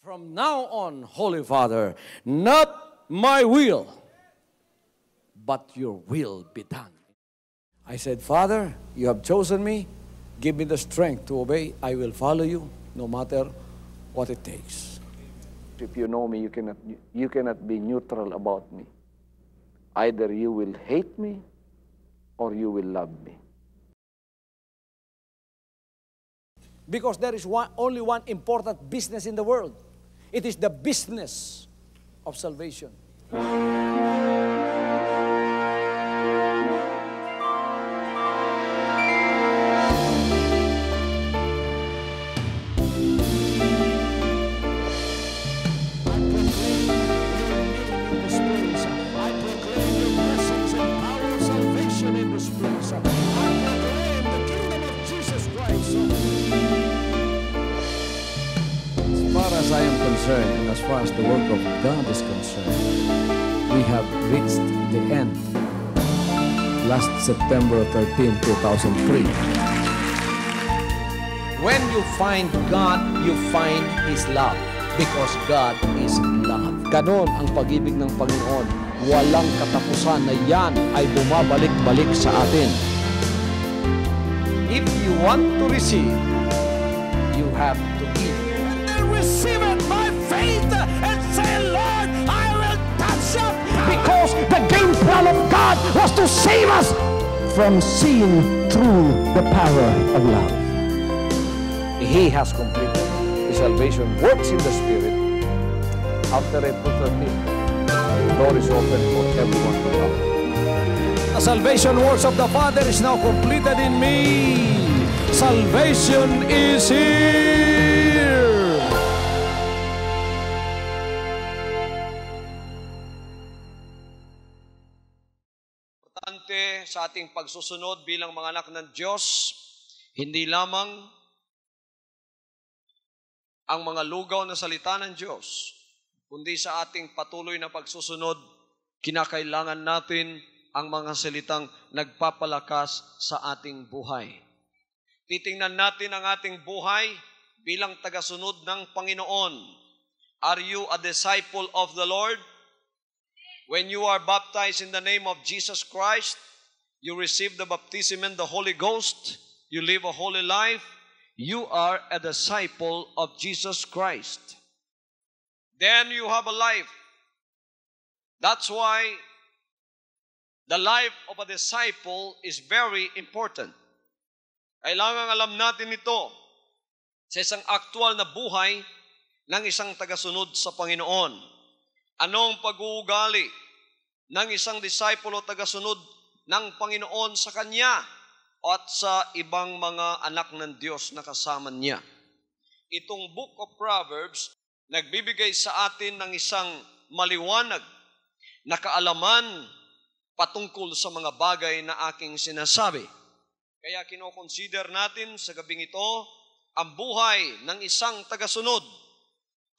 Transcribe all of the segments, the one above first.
From now on, Holy Father, not my will, but your will be done. I said, Father, you have chosen me. Give me the strength to obey. I will follow you no matter what it takes. If you know me, you cannot be neutral about me. Either you will hate me or you will love me. Because there is only one important business in the world. It is the business of salvation. As I am concerned, and as far as the work of God is concerned, we have reached the end. Last September 13, 2003. When you find God, you find His love. Because God is love. Ganon ang pag-ibig ng Panginoon. Walang katapusan na yan ay bumabalik-balik sa atin. If you want to receive, you have to give. Receive it by faith and say, Lord, I will touch up. Because the game plan of God was to save us from seeing through the power of love. He has completed His salvation works in the Spirit. After April 13th, the door is open for everyone to come. The salvation works of the Father is now completed in me. Salvation is here. Sa ating pagsusunod bilang mga anak ng Diyos, hindi lamang ang mga lugaw na salita ng Diyos, kundi sa ating patuloy na pagsusunod, kinakailangan natin ang mga salitang nagpapalakas sa ating buhay. Titingnan natin ang ating buhay bilang tagasunod ng Panginoon. Are you a disciple of the Lord? When you are baptized in the name of Jesus Christ, you receive the baptism in the Holy Ghost, you live a holy life, you are a disciple of Jesus Christ. Then you have a life. That's why the life of a disciple is very important. Kailangan alam natin ito sa isang aktual na buhay ng isang tagasunod sa Panginoon. Anong pag-uugali ng isang disciple o tagasunod ng Panginoon sa Kanya at sa ibang mga anak ng Diyos na kasama Niya? Itong Book of Proverbs, nagbibigay sa atin ng isang maliwanag na kaalaman patungkol sa mga bagay na aking sinasabi. Kaya kinoconsider natin sa gabing ito ang buhay ng isang tagasunod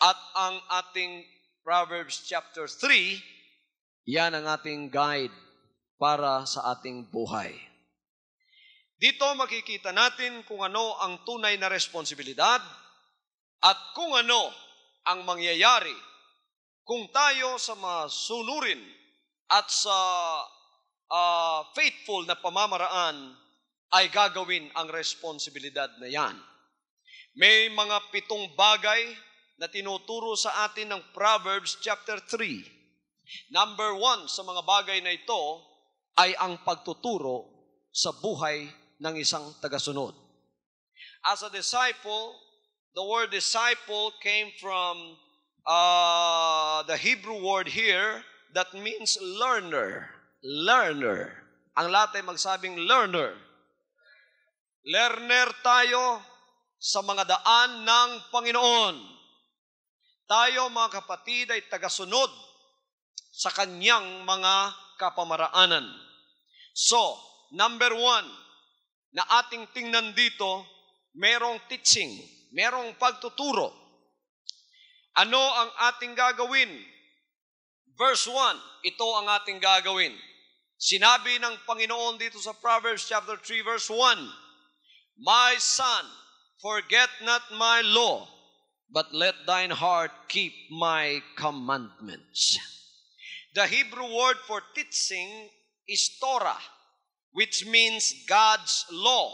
at ang ating Proverbs chapter 3, yan ang ating guide para sa ating buhay. Dito makikita natin kung ano ang tunay na responsibilidad at kung ano ang mangyayari kung tayo sa masunurin at sa faithful na pamamaraan ay gagawin ang responsibilidad na yan. May mga 7 bagay na tinuturo sa atin ng Proverbs chapter 3. Number 1 sa mga bagay na ito ay ang pagtuturo sa buhay ng isang tagasunod. As a disciple, the word disciple came from the Hebrew word here that means learner. Learner. Ang lahat ay magsabing learner. Learner tayo sa mga daan ng Panginoon. Tayo mga kapatid ay tagasunod sa Kanyang mga kapamaraanan. So, number 1 na ating tingnan dito, merong teaching, merong pagtuturo. Ano ang ating gagawin? Verse 1, ito ang ating gagawin. Sinabi ng Panginoon dito sa Proverbs chapter 3 verse 1, My son, forget not my law, but let thine heart keep my commandments. The Hebrew word for teaching is Torah, which means God's law.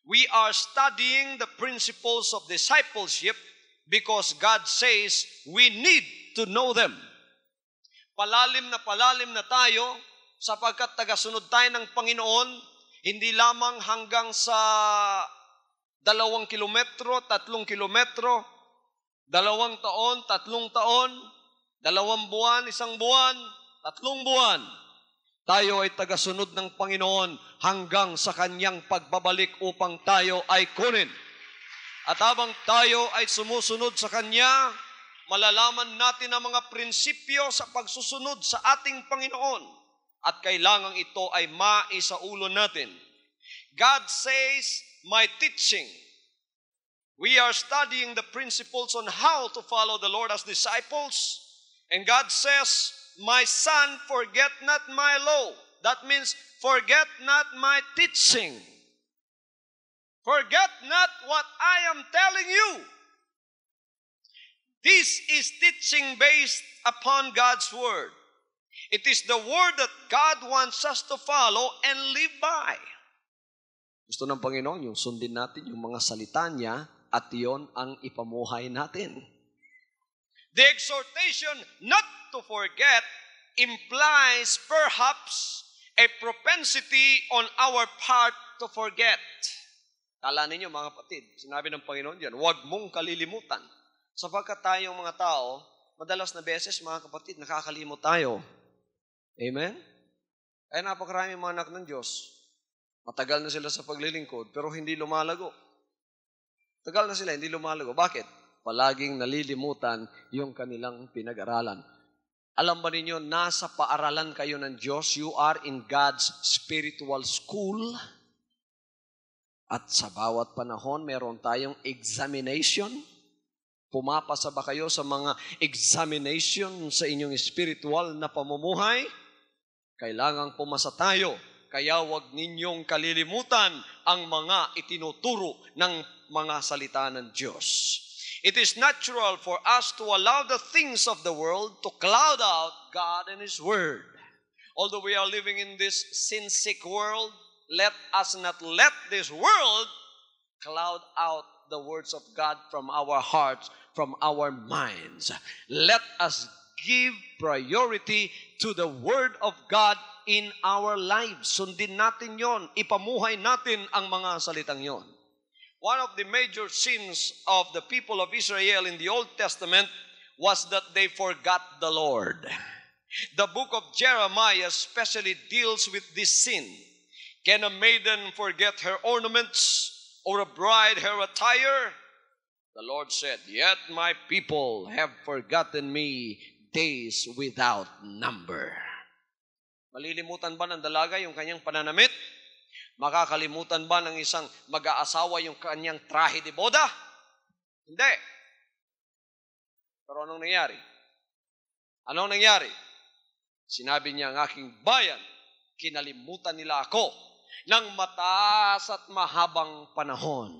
We are studying the principles of discipleship because God says we need to know them. Palalim na tayo sapagkat tagasunod tayo ng Panginoon, hindi lamang hanggang sa 2 kilometro, 3 kilometro, 2 taon, 3 taon, 2 buwan, 1 buwan, 3 buwan. Tayo ay tagasunod ng Panginoon hanggang sa Kanyang pagbabalik upang tayo ay kunin. At habang tayo ay sumusunod sa Kanya, malalaman natin ang mga prinsipyo sa pagsusunod sa ating Panginoon. At kailangan ito ay maisaulo natin. God says, my teaching. We are studying the principles on how to follow the Lord as disciples. And God says, my son, forget not my law. That means, forget not my teaching. Forget not what I am telling you. This is teaching based upon God's word. It is the word that God wants us to follow and live by. Gusto ng Panginoon yung sundin natin yung mga salita niya at iyon ang ipamuhay natin. The exhortation not to forget implies perhaps a propensity on our part to forget. Tala ninyo mga kapatid, sinabi ng Panginoon diyan, huwag mong kalilimutan. Sapagkat tayong mga tao, madalas na beses mga kapatid, nakakalimot tayo. Amen? Ay napakarami mga anak ng Diyos. Matagal na sila sa paglilingkod, pero hindi lumalago. Tagal na sila, hindi lumalago. Bakit? Palaging nalilimutan yung kanilang pinag-aralan. Alam ba ninyo, nasa paaralan kayo ng Diyos, you are in God's spiritual school. At sa bawat panahon, meron tayong examination. Pumapasa ba kayo sa mga examination sa inyong spiritual na pamumuhay? Kailangang pumasa tayo. Kaya huwag ninyong kalilimutan ang mga itinuturo ng mga salita ng Diyos. It is natural for us to allow the things of the world to cloud out God and His Word. Although we are living in this sin-sick world, let us not let this world cloud out the words of God from our hearts, from our minds. Let us give priority to the Word of God in our lives. Sundin natin yon, ipamuhay natin ang mga salitang yon. One of the major sins of the people of Israel in the Old Testament was that they forgot the Lord. The book of Jeremiah especially deals with this sin. Can a maiden forget her ornaments or a bride her attire? The Lord said, yet my people have forgotten me days without number. Malilimutan ba ng dalaga yung kanyang pananamit? Makakalimutan ba ng isang mag-aasawa yung kanyang trahe de boda? Hindi. Pero anong nangyari? Anong nangyari? Sinabi niya, ang aking bayan, kinalimutan nila ako ng mataas at mahabang panahon.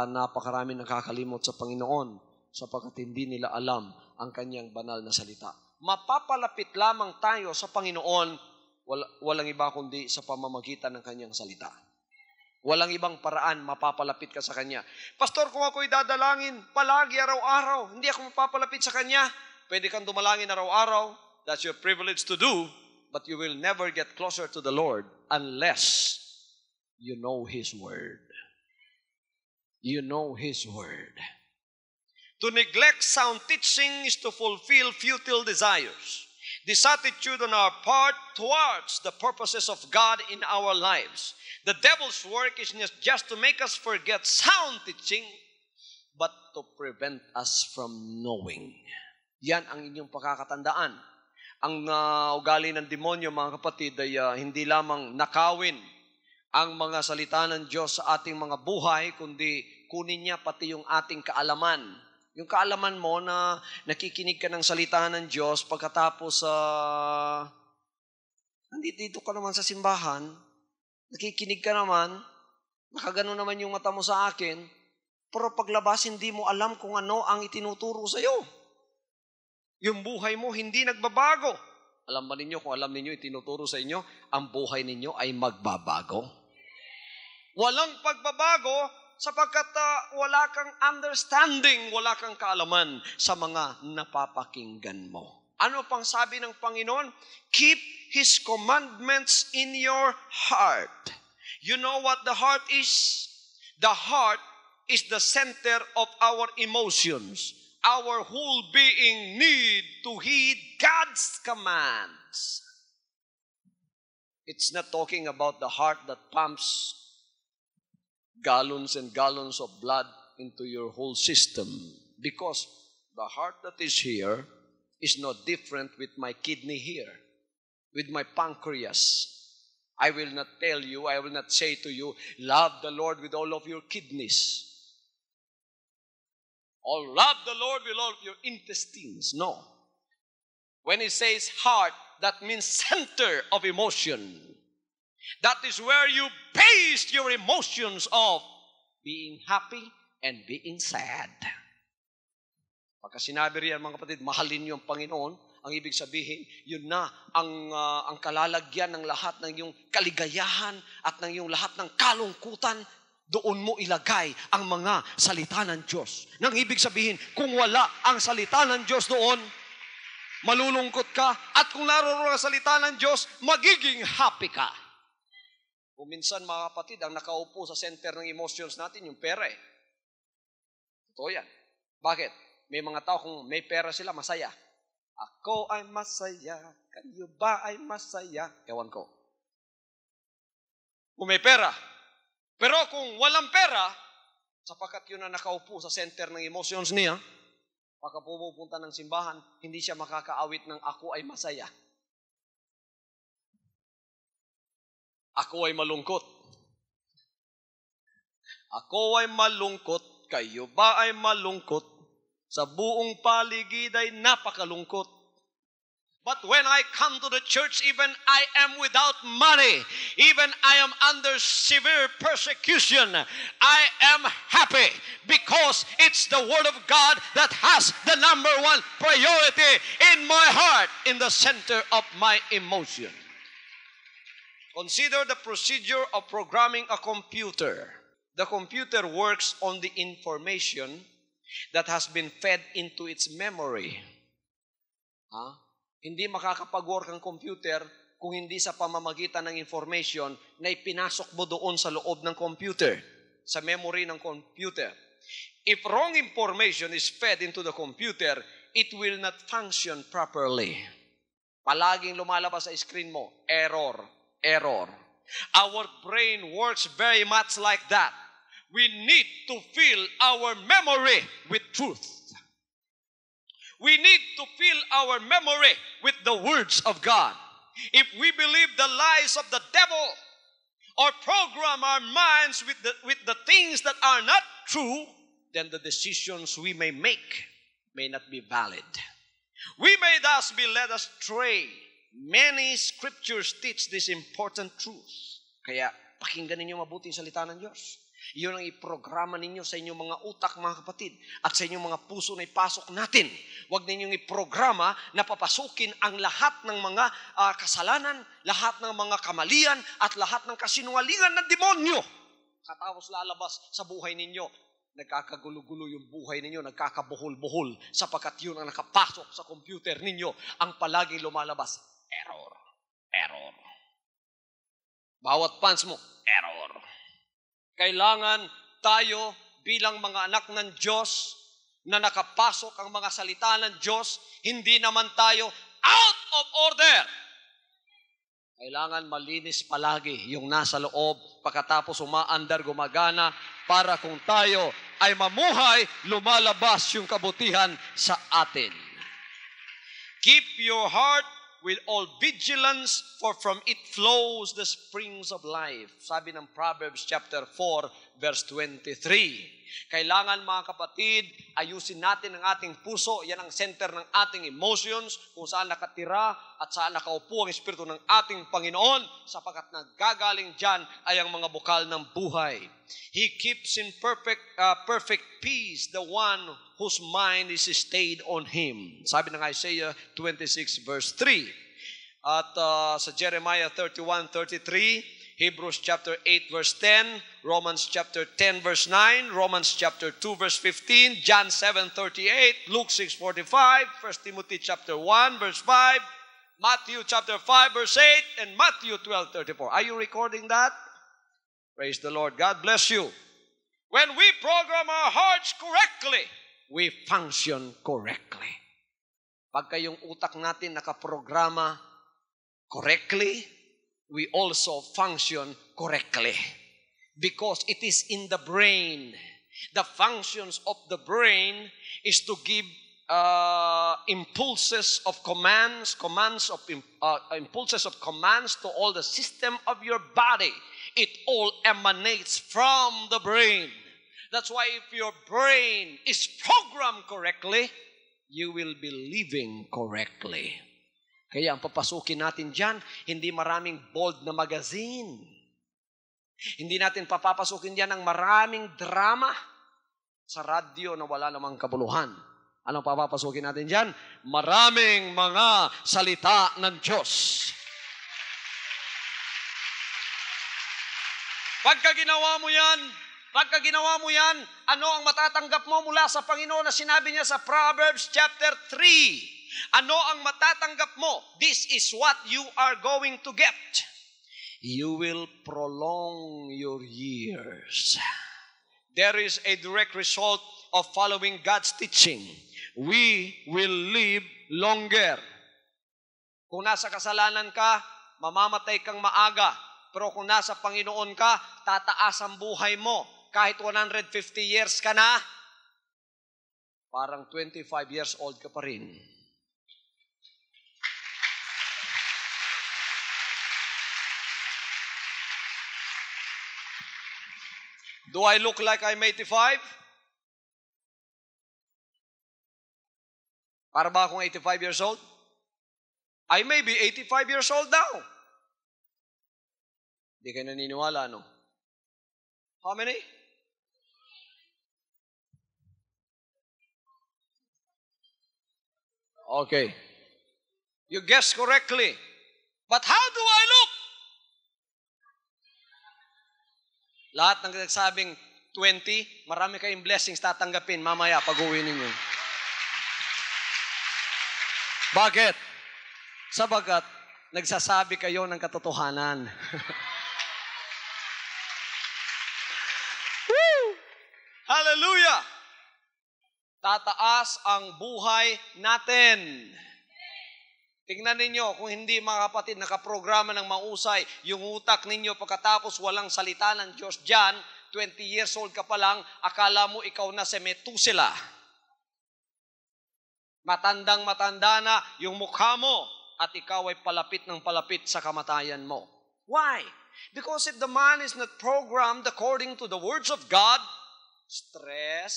Napakaraming nakakalimot sa Panginoon sapagkat hindi nila alam ang kanyang banal na salita. Mapapalapit lamang tayo sa Panginoon, walang iba kundi sa pamamagitan ng kanyang salita. Walang ibang paraan mapapalapit ka sa Kanya. Pastor, kung ako'y dadalangin palagi araw-araw, hindi ako mapapalapit sa Kanya. Pwede kang dumalangin araw-araw. That's your privilege to do. But you will never get closer to the Lord unless you know His Word. You know His Word. To neglect sound teaching is to fulfill futile desires. This attitude on our part towards the purposes of God in our lives. The devil's work is not just to make us forget sound teaching, but to prevent us from knowing. Yan ang inyong pakakatandaan. Ang ugali ng demonyo, mga kapatid, ay hindi lamang nakawin ang mga salita ng Diyos sa ating mga buhay, kundi kunin niya pati yung ating kaalaman. Yung kaalaman mo na nakikinig ka ng salita ng Diyos pagkatapos nandito ka naman sa simbahan, nakikinig ka naman, nakagano naman yung mata mo sa akin, Pero paglabas, hindi mo alam kung ano ang itinuturo sa'yo. Yung buhay mo hindi nagbabago. Alam ba ninyo, kung alam ninyo itinuturo sa inyo, ang buhay ninyo ay magbabago? Walang pagbabago sapagkat wala kang understanding, wala kang kaalaman sa mga napapakinggan mo. Ano pang sabi ng Panginoon? Keep His commandments in your heart. You know what the heart is? The heart is the center of our emotions. Our whole being need to heed God's commands. It's not talking about the heart that pumps gallons and gallons of blood into your whole system. Because the heart that is here is no different with my kidney here, with my pancreas. I will not tell you, I will not say to you, love the Lord with all of your kidneys. Or love the Lord with all of your intestines. No. When it says heart, that means center of emotion. That is where you base your emotions of being happy and being sad. Pagka sinabi riyan, mga kapatid, mahalin niyo ang Panginoon, ang ibig sabihin, yun na ang kalalagyan ng lahat ng iyong kaligayahan at ng iyong lahat ng kalungkutan. Doon mo ilagay ang mga salita ng Diyos. Nang ibig sabihin, kung wala ang salita ng Diyos doon, malulungkot ka. At kung naroon ang salita ng Diyos, magiging happy ka. Kung minsan, mga kapatid, ang nakaupo sa center ng emotions natin, yung pera eh. Totoo yan. Bakit? May mga tao, kung may pera sila, masaya. Ako ay masaya, kayo ba ay masaya? Ewan ko. Kung may pera. Pero kung walang pera, sapagkat yun na nakaupo sa center ng emotions niya, pagka pumupunta ng simbahan, hindi siya makakaawit ng ako ay masaya. Ako ay malungkot. Ako ay malungkot, kayo ba ay malungkot? Sa buong paligid ay napakalungkot. But when I come to the church, even I am without money, even I am under severe persecution, I am happy because it's the Word of God that has the number one priority in my heart, in the center of my emotion. Consider the procedure of programming a computer. The computer works on the information that has been fed into its memory. Hindi makakapag-work ang computer kung hindi sa pamamagitan ng information na ipinasok mo doon sa loob ng computer, sa memory ng computer. If wrong information is fed into the computer, it will not function properly. Palaging lumalabas sa screen mo, error, error. Our brain works very much like that. We need to fill our memory with truth. We need to fill our memory with the words of God. If we believe the lies of the devil or program our minds with the things that are not true, then the decisions we may make may not be valid. We may thus be led astray. Many scriptures teach this important truth. Kaya pakinggan ninyo mabuti ang salita ng Diyos. Iyon ang iprograma ninyo sa inyong mga utak, mga kapatid, at sa inyong mga puso na ipasok natin. Huwag ninyong iprograma na papasukin ang lahat ng mga kasalanan, lahat ng mga kamalian, at lahat ng kasinungalingan ng demonyo. Katapos lalabas sa buhay ninyo, nagkakagulo-gulo yung buhay ninyo, nagkakabuhol-buhol, sapagkat yun ang nakapasok sa computer ninyo, ang palaging lumalabas, error, error. Bawat pants mo, error. Kailangan tayo bilang mga anak ng Diyos na nakapasok ang mga salita ng Diyos, hindi naman tayo out of order. Kailangan malinis palagi yung nasa loob, pagkatapos umaandar, gumagana, para kung tayo ay mamuhay, lumalabas yung kabutihan sa atin. Keep your heart with all vigilance, for from it flows the springs of life. Sabi ng Proverbs chapter 4, verse 23. Kailangan, mga kapatid, ayusin natin ang ating puso. Yan ang center ng ating emotions, kung saan nakatira at saan nakaupo ang Espiritu ng ating Panginoon, sapagkat naggagaling dyan ay ang mga bukal ng buhay. He keeps in perfect peace the one whose mind is stayed on Him. Sabi ng Isaiah 26 verse 3. At sa Jeremiah 31:33, Hebrews chapter 8 verse 10, Romans chapter 10 verse 9, Romans chapter 2 verse 15, John 7:38, Luke 6:45, 1 Timothy chapter 1 verse 5, Matthew chapter 5 verse 8, and Matthew 12:34. Are you recording that? Praise the Lord. God bless you. When we program our hearts correctly, we function correctly. Pagka yung utak natin nakaprograma correctly, we also function correctly. Because it is in the brain. The functions of the brain is to give impulses of commands to all the system of your body. It all emanates from the brain. That's why if your brain is programmed correctly, you will be living correctly. Kaya ang papasukin natin dyan, hindi maraming bold na magazine. Hindi natin papapasukin dyan ng maraming drama sa radyo na wala namang kabuluhan. Anong papapasukin natin dyan? Maraming mga salita ng Diyos. Pagka ginawa mo yan, ano ang matatanggap mo mula sa Panginoon na sinabi niya sa Proverbs chapter 3? Ano ang matatanggap mo? This is what you are going to get. You will prolong your years. There is a direct result of following God's teaching. We will live longer. Kung nasa kasalanan ka, mamamatay kang maaga. Pero kung nasa Panginoon ka, tataas ang buhay mo. Kahit 150 years ka na, parang 25 years old ka pa rin. Do I look like I'm 85? Para ba akong 85 years old? I may be 85 years old now. Hindi kayo naniniwala, no? How many? Okay. You guessed correctly. But how do I look? Lahat ng nagsabing 20, marami kayong blessings tatanggapin mamaya pag-uwi ninyo. Bakit? Sabagat nagsasabi kayo ng katotohanan. Woo! Hallelujah! Tataas ang buhay natin. Tingnan ninyo, kung hindi mga kapatid nakaprograma ng mausay, yung utak ninyo pagkatapos walang salita ng Diyos dyan, 20 years old ka pa lang, akala mo ikaw na si Methuselah. Matandang-matanda na yung mukha mo at ikaw ay palapit ng palapit sa kamatayan mo. Why? Because if the man is not programmed according to the words of God, stress,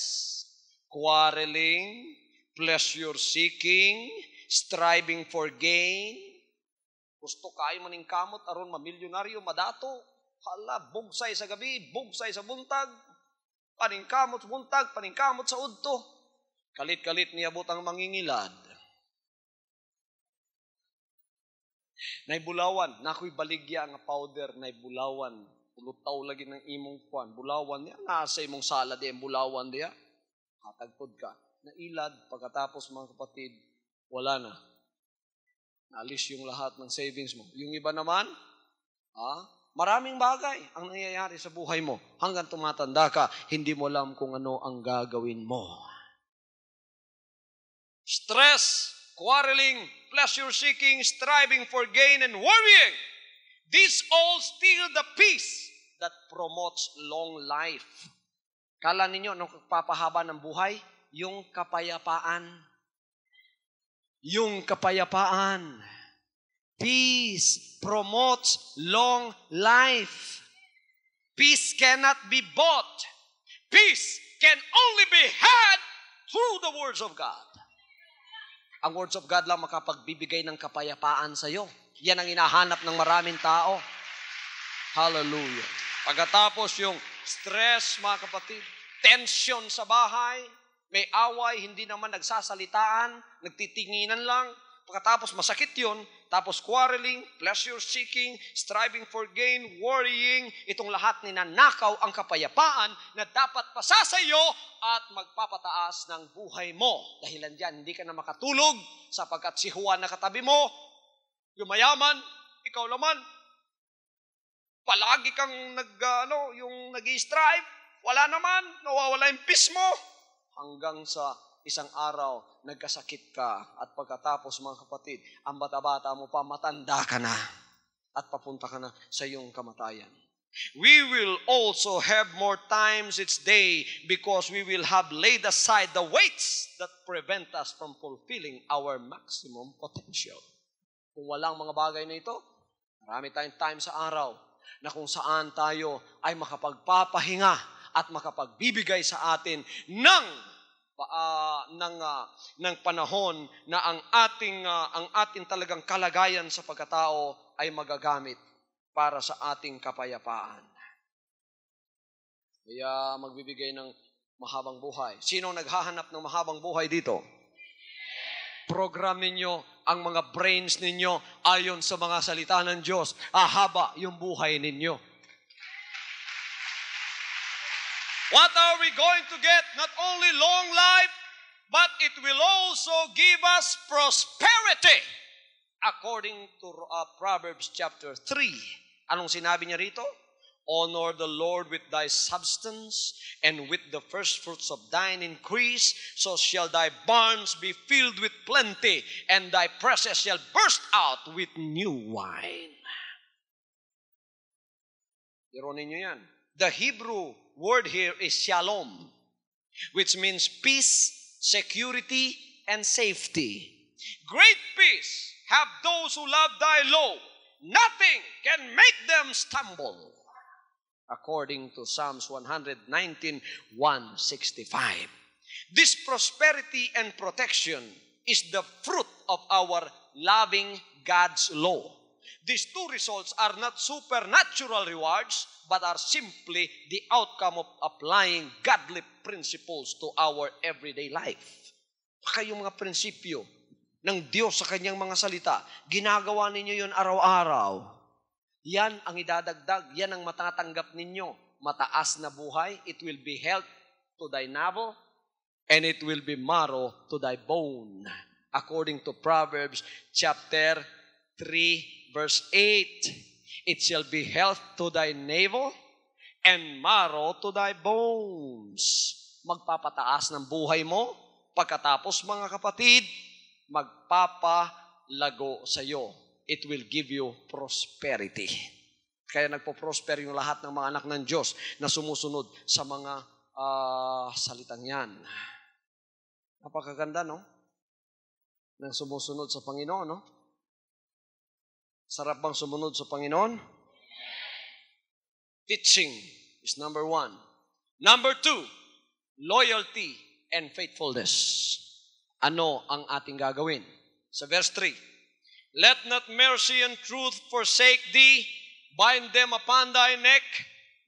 quarreling, pleasure-seeking, striving for gain, gusto kayo maning kamot, aron mamilyonaryo, madato, hala, bugsay sa gabi, bugsay sa buntag, paningkamot sa buntag, paningkamot sa udto, kalit-kalit niabot ang mangingilad. Naibulawan, nakoy baligya nga powder, naibulawan, ulutaw lagi ng imong kwan, bulawan niya, nasa imong sala di, bulawan diya, hatagpod ka, nailad, pagkatapos mga kapatid, wala na. Naalis yung lahat ng savings mo. Yung iba naman, maraming bagay ang nangyayari sa buhay mo. Hanggang tumatanda ka, hindi mo alam kung ano ang gagawin mo. Stress, quarreling, pleasure-seeking, striving for gain, and worrying. These all steal the peace that promotes long life. Kala ninyo, anong papahaba ng buhay? Yung kapayapaan. Yung kapayapaan. Peace promotes long life. Peace cannot be bought. Peace can only be had through the words of God. Ang words of God lang makapagbibigay ng kapayapaan sa iyo. Yan ang hinahanap ng maraming tao. Hallelujah. Pagkatapos yung stress, mga kapatid, tension sa bahay, may away, hindi naman nagsasalitaan, nagtitinginan lang. Pagkatapos masakit yun, tapos quarreling, pleasure-seeking, striving for gain, worrying, itong lahat ninanakaw ang kapayapaan na dapat pasa sa iyo at magpapataas ng buhay mo. Dahilan dyan, hindi ka na makatulog sapagkat si Juan na katabi mo, yung mayaman, ikaw naman, palagi kang nag-strive, wala naman, nawawala yung peace mo, hanggang sa isang araw, nagkasakit ka at pagkatapos mga kapatid, ang bata-bata mo pa, matanda ka na at papunta ka na sa iyong kamatayan. We will also have more times each day because we will have laid aside the weights that prevent us from fulfilling our maximum potential. Kung walang mga bagay na ito, marami tayong time sa araw na kung saan tayo ay makapagpapahinga at makapagbibigay sa atin ng panahon na ang ating talagang kalagayan sa pagkatao ay magagamit para sa ating kapayapaan. Kaya magbibigay ng mahabang buhay. Sino naghahanap ng mahabang buhay dito? Program ninyo ang mga brains ninyo ayon sa mga salita ng Diyos. Ahaba yung buhay ninyo. What are we going to get? Not only long life, but it will also give us prosperity. According to Proverbs chapter 3. Anong sinabi niya rito? Honor the Lord with thy substance and with the first fruits of thine increase, so shall thy barns be filled with plenty, and thy presses shall burst out with new wine. Ironin niyo yan. The Hebrew word here is shalom, which means peace, security, and safety. Great peace have those who love thy law. Nothing can make them stumble. According to Psalms 119, 165. This prosperity and protection is the fruit of our loving God's law. These two results are not supernatural rewards, but are simply the outcome of applying godly principles to our everyday life. Baka yung mga prinsipyo ng Diyos sa kanyang mga salita, ginagawa ninyo yun araw-araw. Yan ang idadagdag, yan ang matatanggap ninyo. Mataas na buhay, it will be health to thy navel, and it will be marrow to thy bone. According to Proverbs chapter 3, verse 8, it shall be health to thy navel, and marrow to thy bones. Magpapataas ng buhay mo, pagkatapos mga kapatid, magpapalago sa iyo. It will give you prosperity. Kaya nagpo-prosper yung lahat ng mga anak ng Diyos na sumusunod sa mga salitang yan. Napakaganda, no? Nang sumusunod sa Panginoon, no? Sarap bang sumunod sa Panginoon? Teaching is number 1. Number 2, loyalty and faithfulness. Ano ang ating gagawin? Sa verse 3, let not mercy and truth forsake thee. Bind them upon thy neck.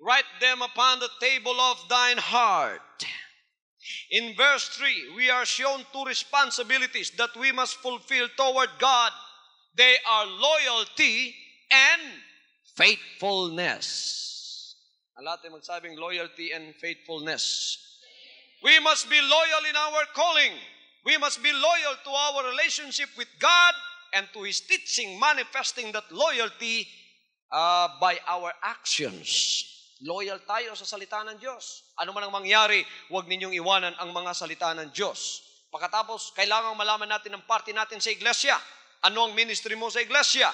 Write them upon the table of thine heart. In verse 3, we are shown two responsibilities that we must fulfill toward God. They are loyalty and faithfulness. Alam natin magsabing loyalty and faithfulness. We must be loyal in our calling. We must be loyal to our relationship with God and to His teaching, manifesting that loyalty by our actions. Loyal tayo sa salita ng Diyos. Ano man ang mangyari, huwag ninyong iwanan ang mga salita ng Diyos. Pagkatapos, kailangang malaman natin ang parte natin sa iglesia. Ano ang ministry mo sa iglesia?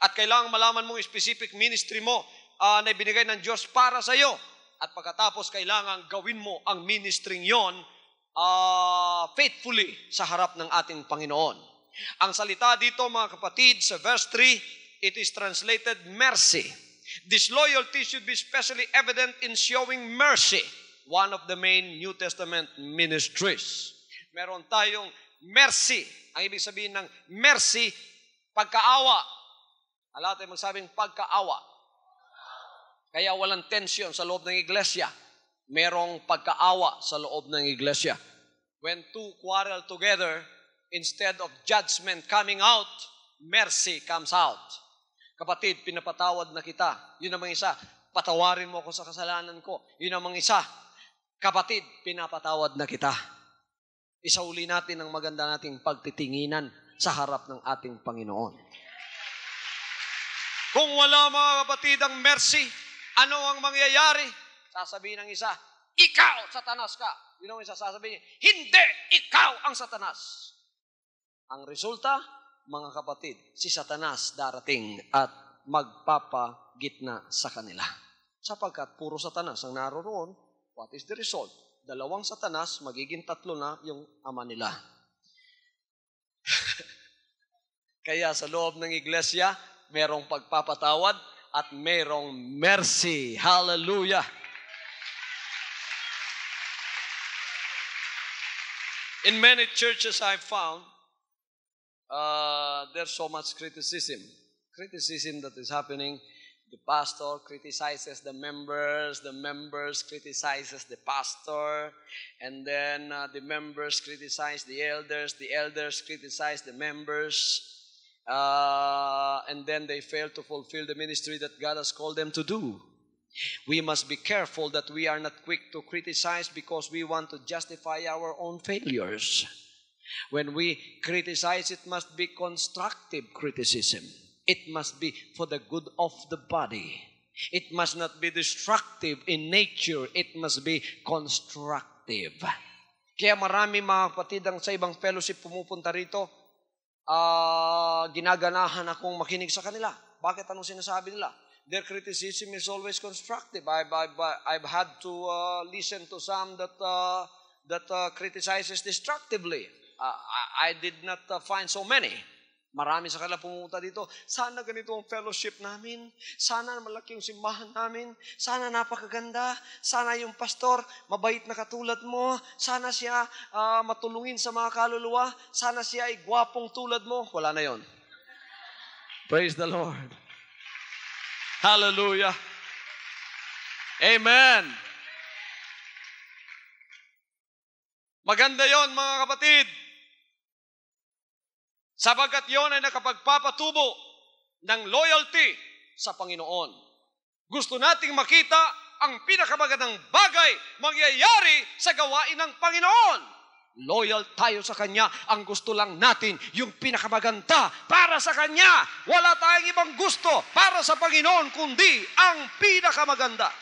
At kailangang malaman mo yung specific ministry mo na ibinigay ng Diyos para sa iyo. At pagkatapos, kailangang gawin mo ang ministry yon faithfully sa harap ng ating Panginoon. Ang salita dito, mga kapatid, sa verse 3, it is translated mercy. This loyalty should be especially evident in showing mercy, one of the main New Testament ministries. Meron tayong mercy. Ang ibig sabihin ng mercy, pagkaawa. Alam tayo magsabing pagkaawa. Kaya walang tension sa loob ng iglesia. Merong pagkaawa sa loob ng iglesia. When two quarrel together, instead of judgment coming out, mercy comes out. Kapatid, pinapatawad na kita. Yun namang isa, patawarin mo ako sa kasalanan ko. Yun namang isa, kapatid, pinapatawad na kita. Isauli natin ang maganda nating pagtitinginan sa harap ng ating Panginoon. Kung wala mga kapatid ang mercy, ano ang mangyayari? Sasabihin ng isa, ikaw, Satanas ka. Yun ang isa sasabihin, hindi, ikaw ang Satanas. Ang resulta, mga kapatid, si Satanas darating at magpapagitna sa kanila. Sapagkat puro Satanas ang naroroon, what is the result? Dalawang Satanas, magiging tatlo na yung ama nila. Kaya sa loob ng iglesia, merong pagpapatawad at merong mercy. Hallelujah! In many churches I've found, there's so much criticism. Criticism that is happening. The pastor criticizes the members criticizes the pastor, and then the members criticize the elders criticize the members, and then they fail to fulfill the ministry that God has called them to do. We must be careful that we are not quick to criticize because we want to justify our own failures. When we criticize, it must be constructive criticism. It must be for the good of the body. It must not be destructive in nature. It must be constructive. Kaya marami mga kapatid ang sa ibang fellowship pumupunta rito, ginaganahan akong makinig sa kanila. Bakit anong sinasabi nila? Their criticism is always constructive. I've had to listen to some that criticizes destructively. I did not find so many. Marami sa kanila pumunta dito, sana ganito ang fellowship namin, sana malaki yung simbahan namin, sana napakaganda, sana yung pastor mabait na katulad mo, sana siya matulungin sa mga kaluluwa, sana siya ay gwapong tulad mo. Wala na yon. Praise the Lord. Hallelujah. Amen. Maganda yon mga kapatid. Sabagat yon ay nakapagpapatubo ng loyalty sa Panginoon. Gusto nating makita ang pinakamagandang bagay mangyayari sa gawain ng Panginoon. Loyal tayo sa Kanya. Ang gusto lang natin yung pinakamaganda para sa Kanya. Wala tayong ibang gusto para sa Panginoon kundi ang pinakamaganda.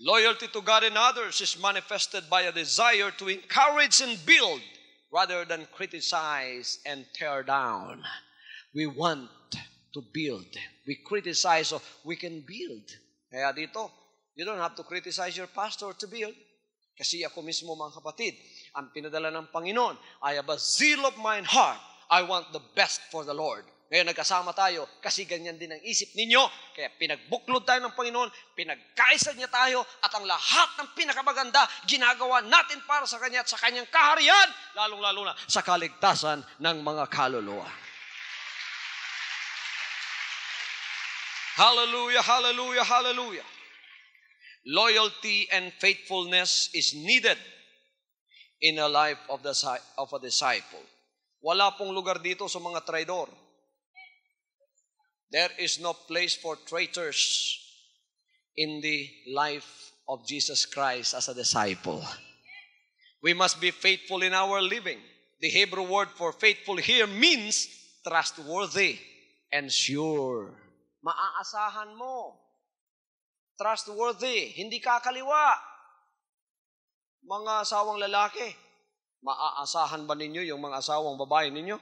Loyalty to God and others is manifested by a desire to encourage and build rather than criticize and tear down. We want to build. We criticize so we can build. Kaya dito, you don't have to criticize your pastor to build. Kasi ako mismo mga kapatid, ang pinadala ng Panginoon, I have a zeal of mine heart. I want the best for the Lord. Ngayon nagkasama tayo kasi ganyan din ang isip ninyo. Kaya pinagbuklod tayo ng Panginoon, pinagkaisa niya tayo at ang lahat ng pinakamaganda ginagawa natin para sa Kanya at sa Kanyang kaharian, lalong-lalo na sa kaligtasan ng mga kaluluwa. Hallelujah, hallelujah, hallelujah. Loyalty and faithfulness is needed in a life of a disciple. Wala pong lugar dito sa mga traidor. There is no place for traitors in the life of Jesus Christ as a disciple. We must be faithful in our living. The Hebrew word for faithful here means trustworthy and sure. Maaasahan mo. Trustworthy, hindi kakaliwa. Mga asawang lalaki, maaasahan ba ninyo yung mga asawang babae ninyo?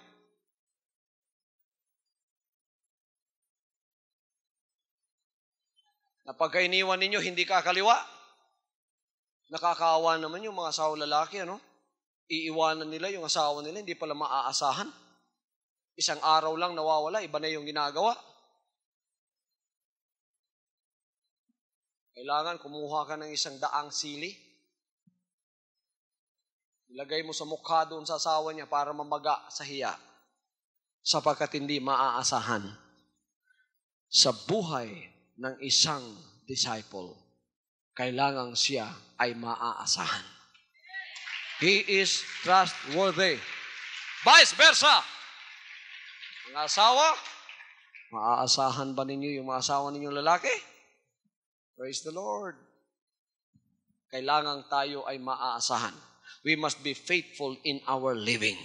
Na pagka iniwan ninyo, hindi kakaliwa. Nakakaawa naman yung mga asawang lalaki, ano? Iiwanan nila yung asawa nila, hindi pala maaasahan. Isang araw lang nawawala, iba na yung ginagawa. Kailangan kumuha ka ng isang daang sili. Ilagay mo sa mukha doon sa asawa niya para mamaga sa hiya. Sapagkat hindi maaasahan sa buhay ng isang disciple, kailangan siya ay maaasahan. He is trustworthy. Vice versa. Mga asawa, maaasahan ba ninyo yung mga asawa ninyong lalaki? Praise the Lord. Kailangan tayo ay maaasahan. We must be faithful in our living.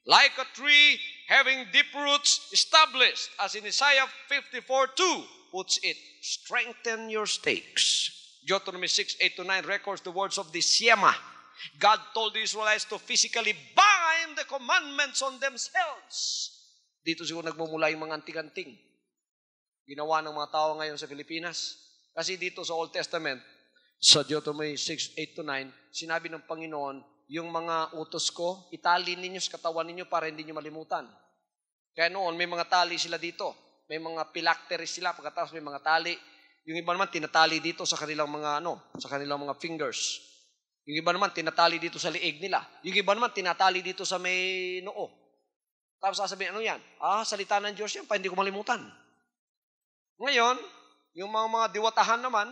Like a tree having deep roots established, as in Isaiah 54:2 puts it, strengthen your stakes. Deuteronomy 6:8-9 records the words of the Shema. God told the Israelites to physically bind the commandments on themselves. Dito siguro nagmumula yung mga anting-anting. Ginawa ng mga tao ngayon sa Pilipinas. Kasi dito sa Old Testament, sa Deuteronomy 6:8-9, sinabi ng Panginoon, yung mga utos ko, itali ninyo sa katawan ninyo para hindi nyo malimutan. Kaya noon, may mga tali sila dito. May mga phylacteries sila, pagkatapos may mga tali. Yung iba naman, tinatali dito sa kanilang mga, sa kanilang mga fingers. Yung iba naman, tinatali dito sa liig nila. Yung iba naman, tinatali dito sa may noo. Tapos sasabihin, ano yan? Salita ng Diyos yan, pa hindi ko malimutan. Ngayon, yung mga diwatahan naman,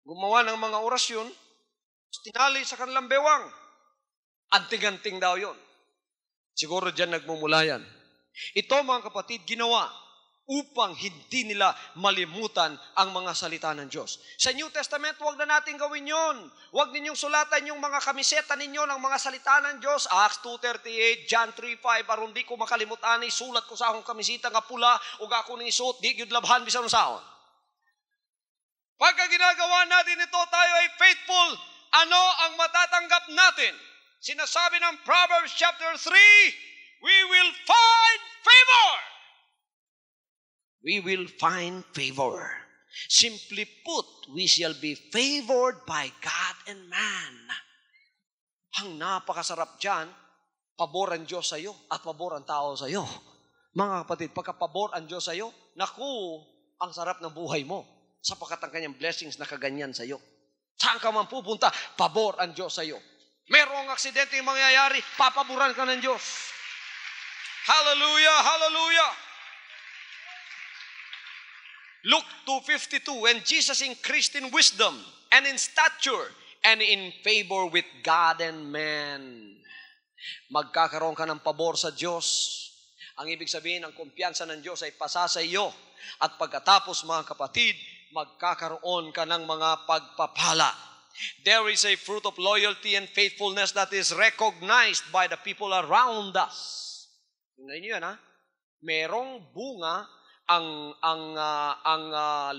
gumawa ng mga orasyon, tinali sa kanilang bewang. Anting-anting daw yun. Siguro dyan nagmumula yan. Ito mga kapatid, ginawa upang hindi nila malimutan ang mga salita ng Diyos. Sa New Testament, huwag na natin gawin yun. Huwag ninyong sulatan yung mga kamiseta ninyo ng mga salita ng Diyos. Acts 2:38, John 3:5, aron di ko makalimutan, isulat ko sa akong kamiseta nga pula, ug ako ning isuot, di gyud labhan bisan saon. Pagka ginagawa natin ito, tayo ay faithful. Ano ang matatanggap natin? Sinasabi ng Proverbs chapter 3, we will find favor. We will find favor. Simply put, we shall be favored by God and man. Ang napakasarap dyan, pabor ang Diyos sa iyo at pabor ang tao sa iyo. Mga kapatid, pagka pabor ang Diyos sa iyo, naku, ang sarap ng buhay mo. Sapagkat ang kanyang blessings nakaganyan sa iyo. Saan ka man pupunta, pabor ang Diyos sa iyo. Merong aksidente yung mangyayari, papaboran ka ng Diyos. Hallelujah, hallelujah. Luke 2:52, and Jesus increased in wisdom and in stature and in favor with God and man. Magkakaroon ka ng pabor sa Diyos. Ang ibig sabihin, ang kumpiyansa ng Diyos ay pasa sa iyo. At pagkatapos, mga kapatid, magkakaroon ka ng mga pagpapala. There is a fruit of loyalty and faithfulness that is recognized by the people around us. Tingnan niyo yan, ha? Merong bunga ang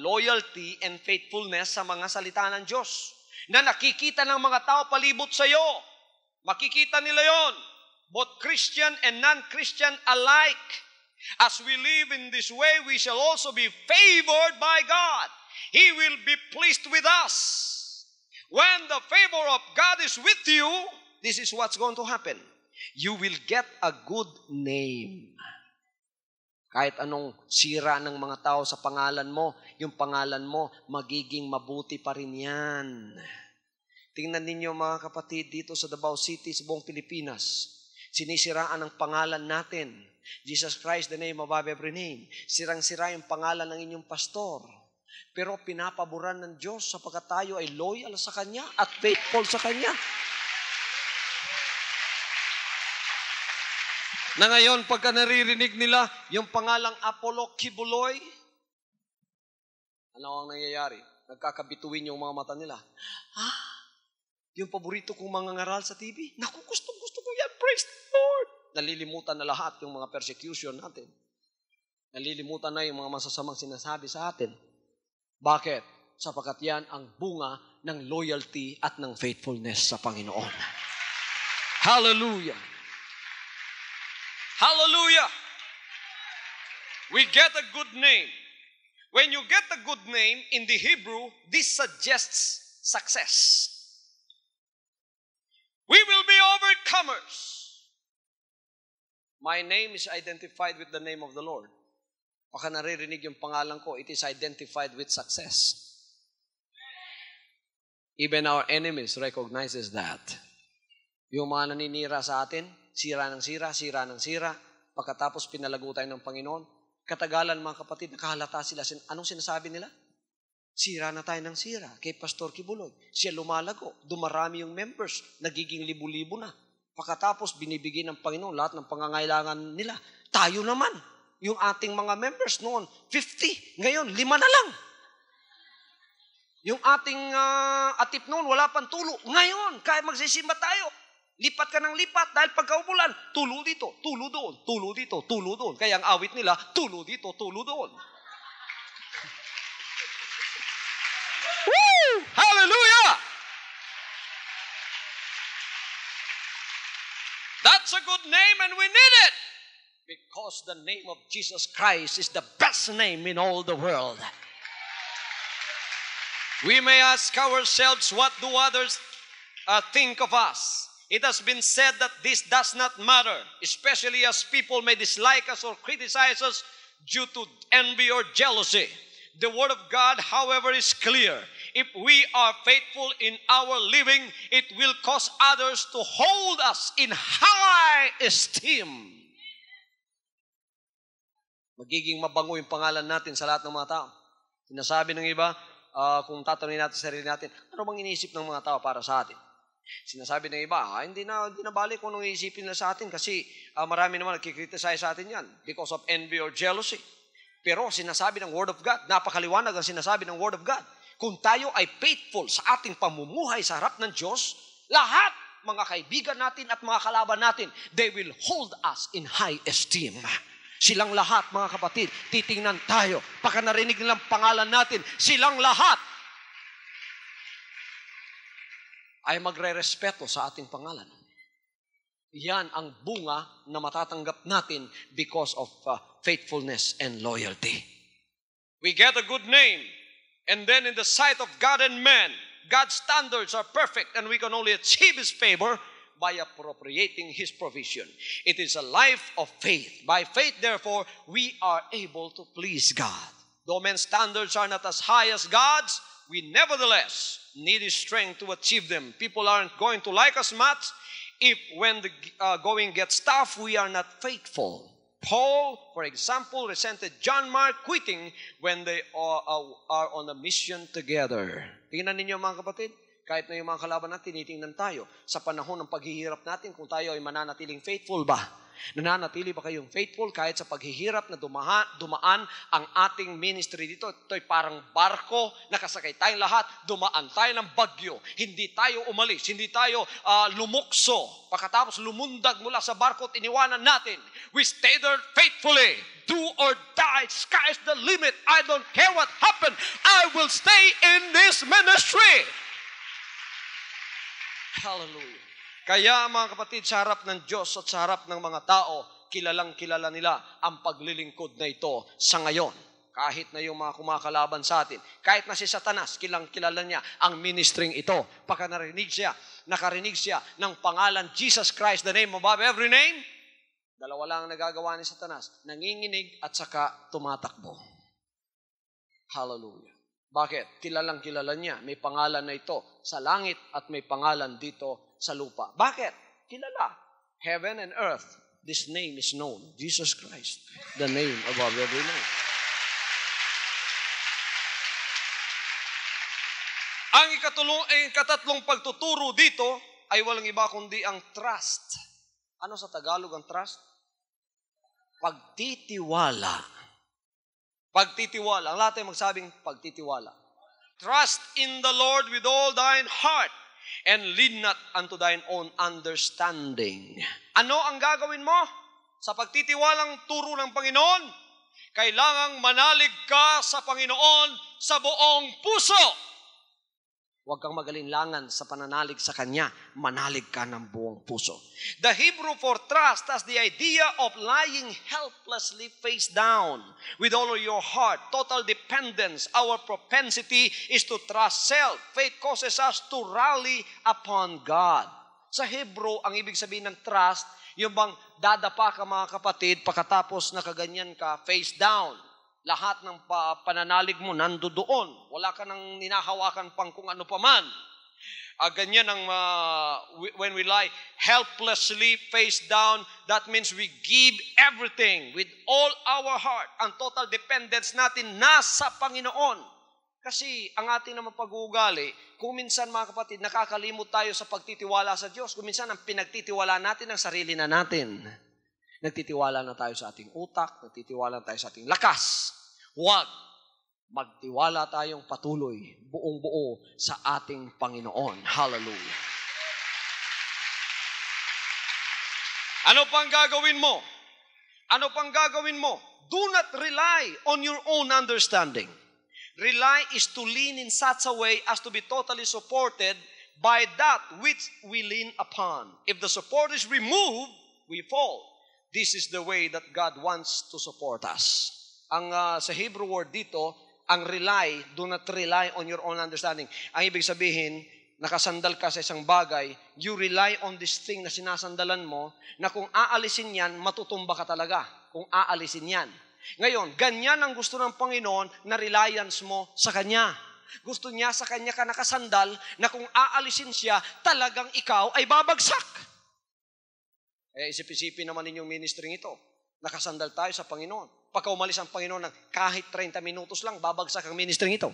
loyalty and faithfulness sa mga salita ng Diyos na nakikita ng mga tao palibot sa iyo. Makikita nila yon, both Christian and non-Christian alike. As we live in this way, we shall also be favored by God. He will be pleased with us. When the favor of God is with you, this is what's going to happen. You will get a good name. Kahit anong sira ng mga tao sa pangalan mo, yung pangalan mo, magiging mabuti pa rin yan. Tingnan ninyo mga kapatid dito sa Davao City, sa buong Pilipinas. Sinisiraan ang pangalan natin. Jesus Christ, the name above every name. Sirang-sira yung pangalan ng inyong pastor. Pero pinapaboran ng Diyos sapagkat tayo ay loyal sa Kanya at faithful sa Kanya. Na ngayon, pagka naririnig nila yung pangalang Apollo Kibuloy, ano ang nangyayari? Nagkakabituin yung mga mata nila. Yung paborito kong mga ngaral sa TV, naku, gusto ko yan, praise the Lord. Nalilimutan na lahat yung mga persecution natin. Nalilimutan na yung mga masasamang sinasabi sa atin. Bakit? Sapagkat yan ang bunga ng loyalty at ng faithfulness sa Panginoon. Hallelujah! Hallelujah! We get a good name. When you get a good name, in the Hebrew, this suggests success. We will be overcomers. My name is identified with the name of the Lord. Baka naririnig yung pangalan ko, it is identified with success. Even our enemies recognizes that. Yung mga naninira sa atin, sira ng sira, sira ng sira, pagkatapos pinalago tayo ng Panginoon, katagalan mga kapatid, nakahalata sila. Anong sinasabi nila? Sira na tayo ng sira. Kay Pastor Kibuloy, siya lumalago, dumarami yung members, nagiging libu-libo na. Pagkatapos binibigay ng Panginoon lahat ng pangangailangan nila. Tayo naman, yung ating mga members noon, 50, ngayon 5 na lang. Yung ating atip noon, wala pang tulo. Ngayon, kaya magsisimba tayo. Lipat ka ng lipat dahil pagkaubulan, tulo dito, tulo doon, tulo dito, tulo doon. Kaya ang awit nila, tulo dito, tulo doon. Woo! Hallelujah! That's a good name and we need it. Because the name of Jesus Christ is the best name in all the world. We may ask ourselves, what do others think of us? It has been said that this does not matter, especially as people may dislike us or criticize us due to envy or jealousy. The Word of God, however, is clear. If we are faithful in our living, it will cause others to hold us in high esteem. Magiging mabango yung pangalan natin sa lahat ng mga tao. Sinasabi ng iba, kung tatanungin natin sa sarili natin, ano bang iniisip ng mga tao para sa atin? Sinasabi ng iba, hindi na balik kung anong iisipin nila sa atin kasi marami naman nagkikriticize sa atin yan because of envy or jealousy. Pero sinasabi ng Word of God, napakaliwanag ang sinasabi ng Word of God. Kung tayo ay faithful sa ating pamumuhay sa harap ng Diyos, lahat, mga kaibigan natin at mga kalaban natin, they will hold us in high esteem. Silang lahat, mga kapatid, titingnan tayo. Pagka narinig nilang pangalan natin, silang lahat ay magre-respeto sa ating pangalan. Yan ang bunga na matatanggap natin because of faithfulness and loyalty. We get a good name, and then in the sight of God and man, God's standards are perfect, and we can only achieve His favor by appropriating His provision. It is a life of faith. By faith, therefore, we are able to please God. Though men's standards are not as high as God's, we nevertheless need His strength to achieve them. People aren't going to like us much if when the going gets tough, we are not faithful. Paul, for example, resented John Mark quitting when they are on a mission together. Tingnan ninyo mga kapatid, kahit na yung mga kalaban natin, tinitingnan tayo sa panahon ng paghihirap natin kung tayo ay mananatiling faithful ba? Nananatili ba kayong faithful kahit sa paghihirap na dumaan ang ating ministry dito? Ito'y parang barko, nakasakay tayong lahat, dumaan tayo ng bagyo. Hindi tayo umalis, hindi tayo lumukso. Pagkatapos lumundag mula sa barko at iniwanan natin. We stay there faithfully. Do or die, sky's the limit. I don't care what happened. I will stay in this ministry. Hallelujah. Kaya mga kapatid, sa harap ng Diyos at sa harap ng mga tao, kilalang-kilala nila ang paglilingkod na ito sa ngayon. Kahit na yung mga kumakalaban sa atin, kahit na si Satanas, kilang-kilala niya ang ministering ito. Pagka nakarinig siya ng pangalan Jesus Christ, the name above every name, dalawa lang ang nagagawa ni Satanas, nanginginig at saka tumatakbo. Hallelujah. Bakit? Kilalang-kilala niya. May pangalan na ito sa langit at may pangalan dito sa lupa. Bakit? Kilala. Heaven and earth, this name is known. Jesus Christ, the name above every name. Ang ikatatlong pagtuturo dito ay walang iba kundi ang trust. Ano sa Tagalog ang trust? Pagtitiwala. Pagtitiwala. Ang lahat ay magsabing pagtitiwala. Trust in the Lord with all thine heart and lean not unto thine own understanding. Ano ang gagawin mo? Sa pagtitiwalang turo ng Panginoon, kailangang manalig ka sa Panginoon sa buong puso. Huwag kang magalinlangan sa pananalig sa Kanya. Manalig ka ng buong puso. The Hebrew for trust has the idea of lying helplessly face down with all of your heart. Total dependence. Our propensity is to trust self. Faith causes us to rally upon God. Sa Hebrew, ang ibig sabihin ng trust, yung bang dadapa ka mga kapatid, pagkatapos nakaganyan ka, face down. Lahat ng pananalig mo nandoon. Wala ka nang ninahawakan pang kung ano paman. Ganyan ang when we lie helplessly face down, that means we give everything with all our heart. Ang total dependence natin nasa Panginoon. Kasi ang ating naman pag-uugali, kung minsan mga kapatid, nakakalimot tayo sa pagtitiwala sa Diyos. Kung minsan ang pinagtitiwala natin ang sarili na natin. Nagtitiwala na tayo sa ating utak, nagtitiwala na tayo sa ating lakas. Huwag. Magtiwala tayong patuloy, buong-buo sa ating Panginoon. Hallelujah. Ano pang gagawin mo? Ano pang gagawin mo? Do not rely on your own understanding. Rely is to lean in such a way as to be totally supported by that which we lean upon. If the support is removed, we fall. This is the way that God wants to support us. Ang sa Hebrew word dito, ang rely, do not rely on your own understanding. Ang ibig sabihin, nakasandal ka sa isang bagay, you rely on this thing na sinasandalan mo, na kung aalisin yan, matutumba ka talaga. Kung aalisin yan. Ngayon, ganyan ang gusto ng Panginoon na reliance mo sa Kanya. Gusto niya sa Kanya ka nakasandal na kung aalisin siya, talagang ikaw ay babagsak. Isip-isipin naman ninyong ministry ito. Nakasandal tayo sa Panginoon. Pagka umalis ang Panginoon ng kahit 30 minutos lang, babagsak ang ministry ito.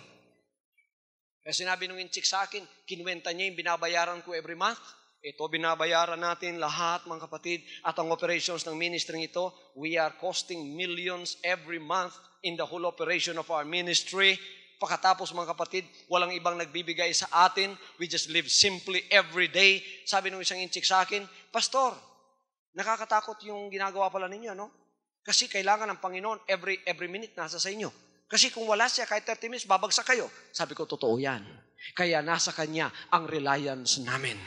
Kaya sinabi nung inchik sa akin, kinuwenta niya yung binabayaran ko every month. Ito, binabayaran natin lahat, mga kapatid. At ang operations ng ministry ito, we are costing millions every month in the whole operation of our ministry. Pagkatapos, mga kapatid, walang ibang nagbibigay sa atin. We just live simply every day. Sabi nung isang inchik sa akin, Pastor, nakakatakot yung ginagawa pala ninyo, no? Kasi kailangan ng Panginoon every minute nasa sa inyo. Kasi kung wala siya, kahit 30 minutes, babagsak kayo. Sabi ko, totoo yan. Kaya nasa Kanya ang reliance namin.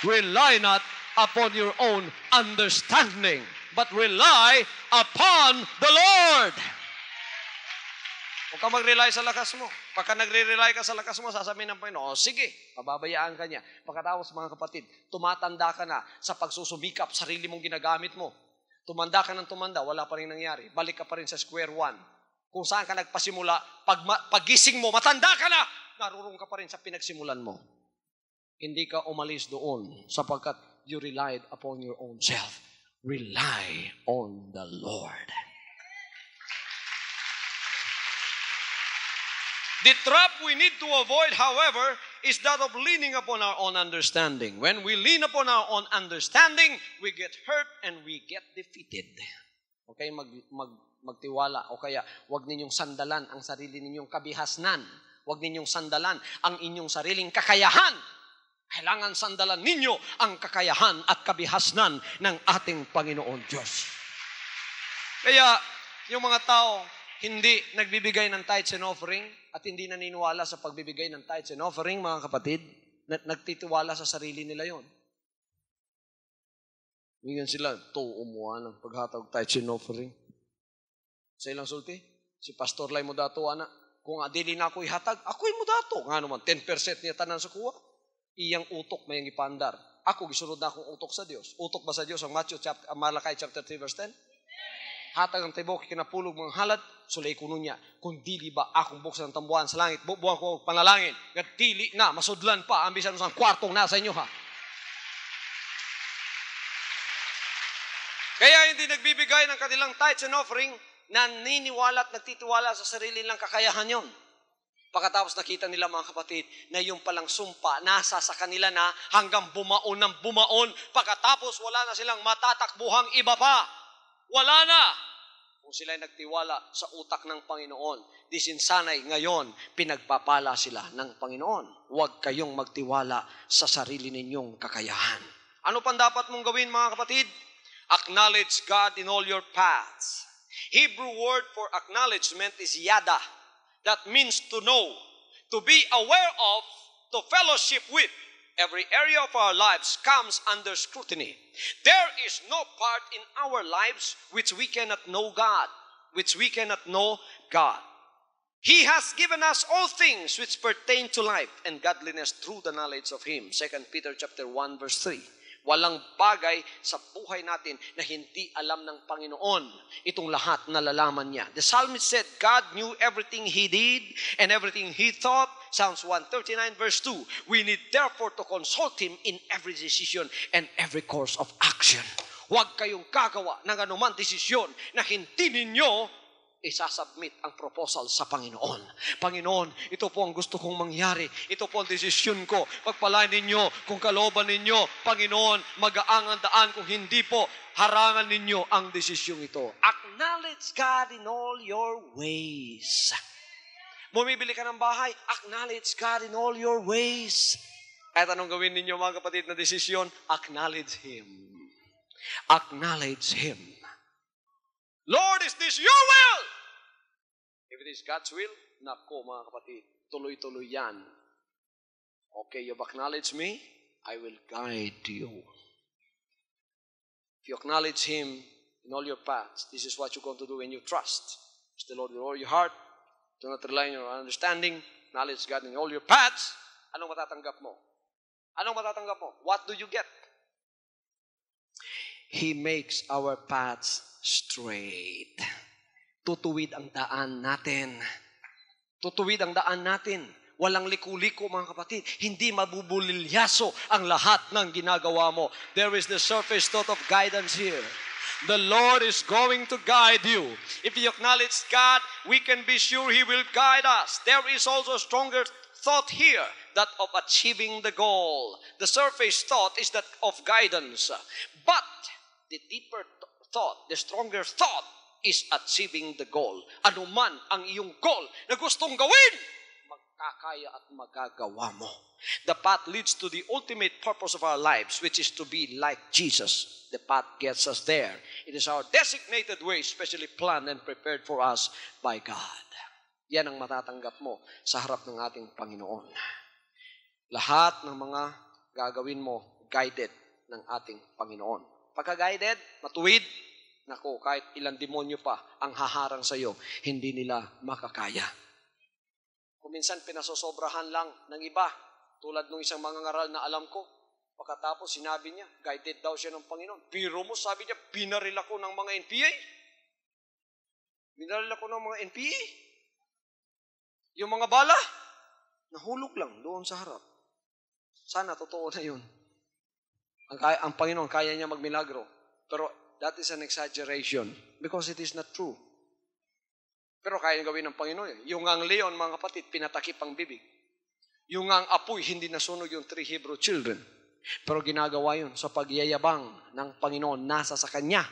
Rely not upon your own understanding, but rely upon the Lord. Huwag ka mag-rely sa lakas mo. Pagka nagre-rely ka sa lakas mo, sasabihin ng Panginoon, sige, pababayaan ka niya. Pagkatapos, mga kapatid, tumatanda ka na sa pagsusumikap, sarili mong ginagamit mo. Tumanda ka ng tumanda, wala pa rin nangyari. Balik ka pa rin sa square one. Kung saan ka nagpasimula, paggising mo, matanda ka na, narurong ka pa rin sa pinagsimulan mo. Hindi ka umalis doon sapagkat you relied upon your own self. Rely on the Lord. The trap we need to avoid, however, is that of leaning upon our own understanding. When we lean upon our own understanding, we get hurt and we get defeated. Okay, magtiwala o kaya wag ninyong sandalan ang sarili ninyong kabihasnan. Wag ninyong sandalan ang inyong sariling kakayahan. Kailangan sandalan ninyo ang kakayahan at kabihasnan ng ating Panginoon Diyos. Kaya, yung mga tao hindi nagbibigay ng tithes and offering at hindi naniniwala sa pagbibigay ng tithes and offering, mga kapatid, nagtitiwala sa sarili nila yon. Ngayon sila, umuha ng paghatag tithes and offering. Sa ilang sulti, si Pastor Lai mo dato, anak, kung adili na ako ihatag, ako'y mo dato. Nga naman, 10% niya tanan sa kuha. Iyang utok may ipandar. Ako, gisunod na akong utok sa Diyos. Utok ba sa Diyos ang Malakay chapter 3 verse 10? Hatag ang tibok, kinapulog mga halad, sulay kuno niya. Kung dili ba akong buksan ng tambuhan sa langit, bubuhan ko panalangin. At dili na, masudlan pa, ambisan sa kwartong nasa inyo ha. Kaya hindi nagbibigay ng kanilang tithes and offering, naniniwala at nagtitiwala sa sarili nilang kakayahan yon. Pagkatapos nakita nila, mga kapatid, na yung palang sumpa, nasa sa kanila na hanggang bumaon ng bumaon. Pagkatapos wala na silang matatakbuhang iba pa. Wala na. Kung sila'y nagtiwala sa utak ng Panginoon, disinsanay ngayon, pinagpapala sila ng Panginoon. Huwag kayong magtiwala sa sarili ninyong kakayahan. Ano pang dapat mong gawin, mga kapatid? Acknowledge God in all your paths. Hebrew word for acknowledgement is yada. That means to know, to be aware of, to fellowship with. Every area of our lives comes under scrutiny. There is no part in our lives which we cannot know God, He has given us all things which pertain to life and godliness through the knowledge of Him. 2 Peter chapter 1 verse 3. Walang bagay sa buhay natin na hindi alam ng Panginoon. Itong lahat nalalaman niya. The psalmist said, God knew everything He did and everything He thought. Psalms 139 verse 2. We need therefore to consult Him in every decision and every course of action. Huwag kayong gagawa ng anuman desisyon na hindi ninyo isasubmit ang proposal sa Panginoon. Panginoon, ito po ang gusto kong mangyari. Ito po ang desisyon ko. Pagpalain ninyo kung kalooban ninyo. Panginoon, magaang ang daan. Kung hindi po, harangan ninyo ang desisyong ito. Acknowledge God in all your ways. Bumibili ka ng bahay, acknowledge God in all your ways. Kahit anong gawin ninyo mga kapatid na desisyon, acknowledge Him. Acknowledge Him. Lord, is this your will? If it is God's will, nako mga kapatid, tuloy-tuloy yan. Okay, you've acknowledged me, I will guide you. If you acknowledge Him in all your paths, this is what you're going to do when you trust. Trust the Lord with all your heart. Do not rely on your understanding. Acknowledge God in all your paths. Anong matatanggap mo? Anong matatanggap mo? What do you get? He makes our paths straight. Tutuwid ang daan natin. Tutuwid ang daan natin. Walang liku-liko mga kapatid. Hindi mabubulilyaso ang lahat ng ginagawa mo. There is the surface thought of guidance here. The Lord is going to guide you. If you acknowledge God, we can be sure He will guide us. There is also a stronger thought here, that of achieving the goal. The surface thought is that of guidance. But the deeper thought, the stronger thought is achieving the goal. Ano man ang iyong goal na gustong gawin, magkakaya at magagawa mo. The path leads to the ultimate purpose of our lives, which is to be like Jesus. The path gets us there. It is our designated way, specially planned and prepared for us by God. Yan ang matatanggap mo sa harap ng ating Panginoon. Lahat ng mga gagawin mo, guided ng ating Panginoon. Pagka-guided, matuwid, naku, kahit ilang demonyo pa ang haharang sa iyo, hindi nila makakaya. Kung minsan pinasosobrahan lang ng iba, tulad ng isang mangangaral na alam ko, pagkatapos sinabi niya, guided daw siya ng Panginoon. Biro mo, sabi niya, binaril ako ng mga NPA. Binaril ako ng mga NPA. Yung mga bala, nahulog lang doon sa harap. Sana totoo na yun. Ang Panginoon, kaya niya magmilagro. Pero that is an exaggeration because it is not true. Pero kaya niya gawin ng Panginoon. Yung ang leon, mga kapatid, pinatakip ang bibig. Yung ang apoy, hindi nasunog yung 3 Hebrew children. Pero ginagawa yun sa pagyayabang ng Panginoon. Nasa sa Kanya.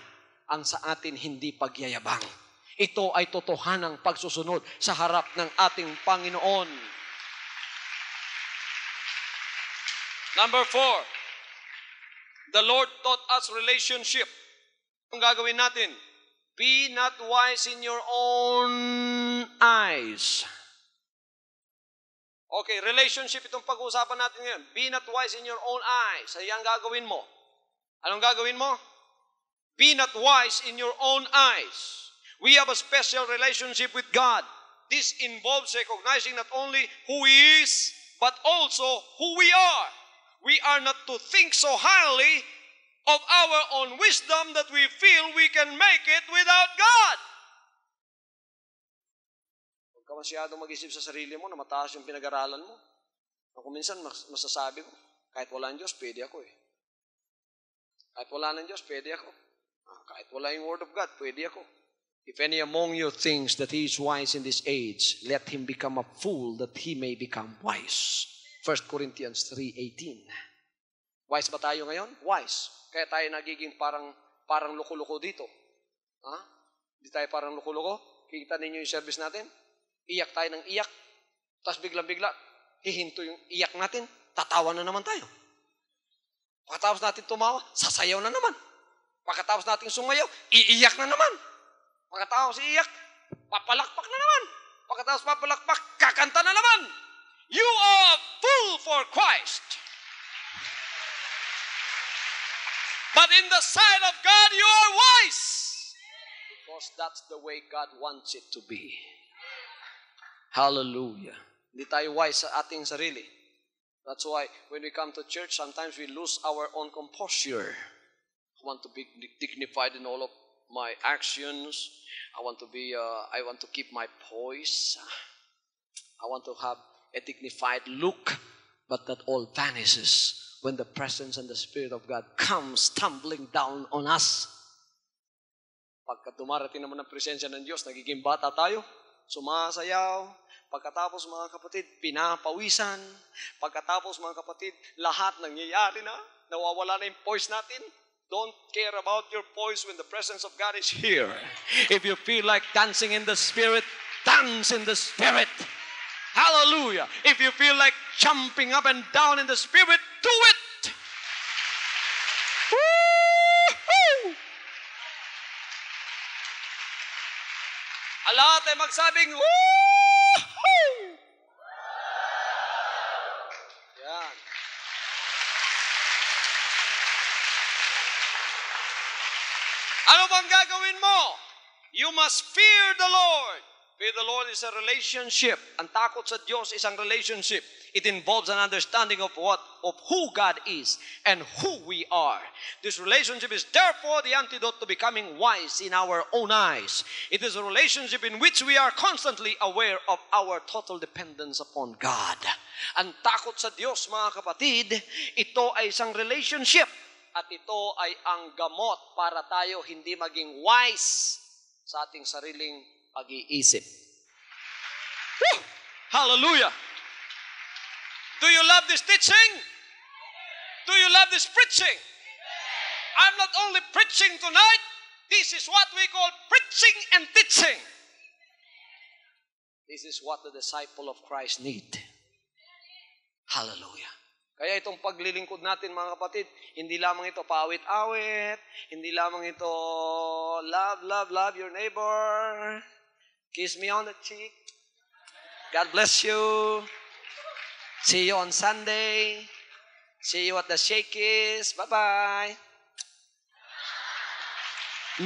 Ang sa atin, hindi pagyayabang. Ito ay totohanang pagsusunod sa harap ng ating Panginoon. Number 4. The Lord taught us relationship. Ang gagawin natin, be not wise in your own eyes. Okay, relationship itong pag-uusapan natin ngayon. Be not wise in your own eyes. Ayan gagawin mo. Anong gagawin mo? Be not wise in your own eyes. We have a special relationship with God. This involves recognizing not only who He is, but also who we are. We are not to think so highly of our own wisdom that we feel we can make it without God. Huwag ka masyadong mag-isip sa sarili mo na mataas yung pinag-aralan mo. Kung minsan masasabi ko, kahit wala ng Diyos, pwede ako eh. Kahit wala ng Diyos, pwede ako. Kahit wala yung Word of God, pwede ako. If any among you thinks that he is wise in this age, let him become a fool that he may become wise. 1 Corinthians 3:18. Wise ba tayo ngayon? Wise. Kaya tayo nagiging parang loko-loko dito. Ha? Hindi tayo parang loko-loko? Kikita ninyo yung service natin? Iyak tayo ng iyak. Tapos bigla-bigla, hihinto yung iyak natin. Tatawa na naman tayo. Pagkatapos natin tumawa, sasayaw na naman. Pagkatapos natin sumayaw, iiyak na naman. Pagkatapos iiyak, papalakpak na naman. Pagkatapos papalakpak, kakanta na naman. You are a fool for Christ. But in the sight of God, you are wise. Because that's the way God wants it to be. Hallelujah. Hindi tayo wise sa ating sarili. That's why when we come to church, sometimes we lose our own composure. I want to be dignified in all of my actions. I want to keep my poise. I want to have a dignified look. But that all vanishes when the presence and the Spirit of God comes tumbling down on us. Pagka dumarating naman ang presensya ng Diyos, nagiging bata tayo, sumasayaw. Pagkatapos mga kapatid, pinapawisan. Pagkatapos mga kapatid, lahat nangyayari na. Nawawala na yung poise natin. Don't care about your poise when the presence of God is here. If you feel like dancing in the Spirit, dance in the Spirit. Hallelujah. If you feel like jumping up and down in the Spirit, do it. Woo-hoo! Lahat ay magsabing, woo-hoo! Yan. Ano bang gagawin mo? You must fear the Lord. Fear the Lord is a relationship. Ang takot sa Diyos is ang relationship. It involves an understanding of who God is and who we are. This relationship is therefore the antidote to becoming wise in our own eyes. It is a relationship in which we are constantly aware of our total dependence upon God. Ang takot sa Diyos, mga kapatid, ito ay isang relationship at ito ay ang gamot para tayo hindi maging wise sa ating sariling pag-iisip. Woo! Hallelujah! Do you love this teaching? Do you love this preaching? I'm not only preaching tonight. This is what we call preaching and teaching. This is what the disciple of Christ need. Hallelujah. Kaya itong paglilingkod natin, mga kapatid, hindi lamang ito paawit-awit, hindi lamang ito love your neighbor, kiss me on the cheek, God bless you, see you on Sunday, see you at the Shakey's, bye-bye.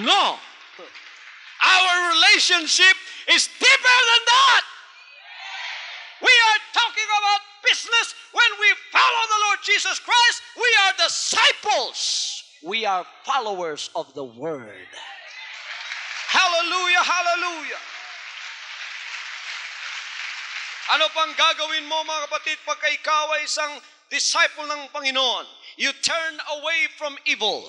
No! Our relationship is deeper than that. We are talking about business. When we follow the Lord Jesus Christ, we are disciples. We are followers of the Word. Hallelujah, hallelujah. Ano pang gagawin mo, mga kapatid, pagka ikaw ay isang disciple ng Panginoon? You turn away from evil.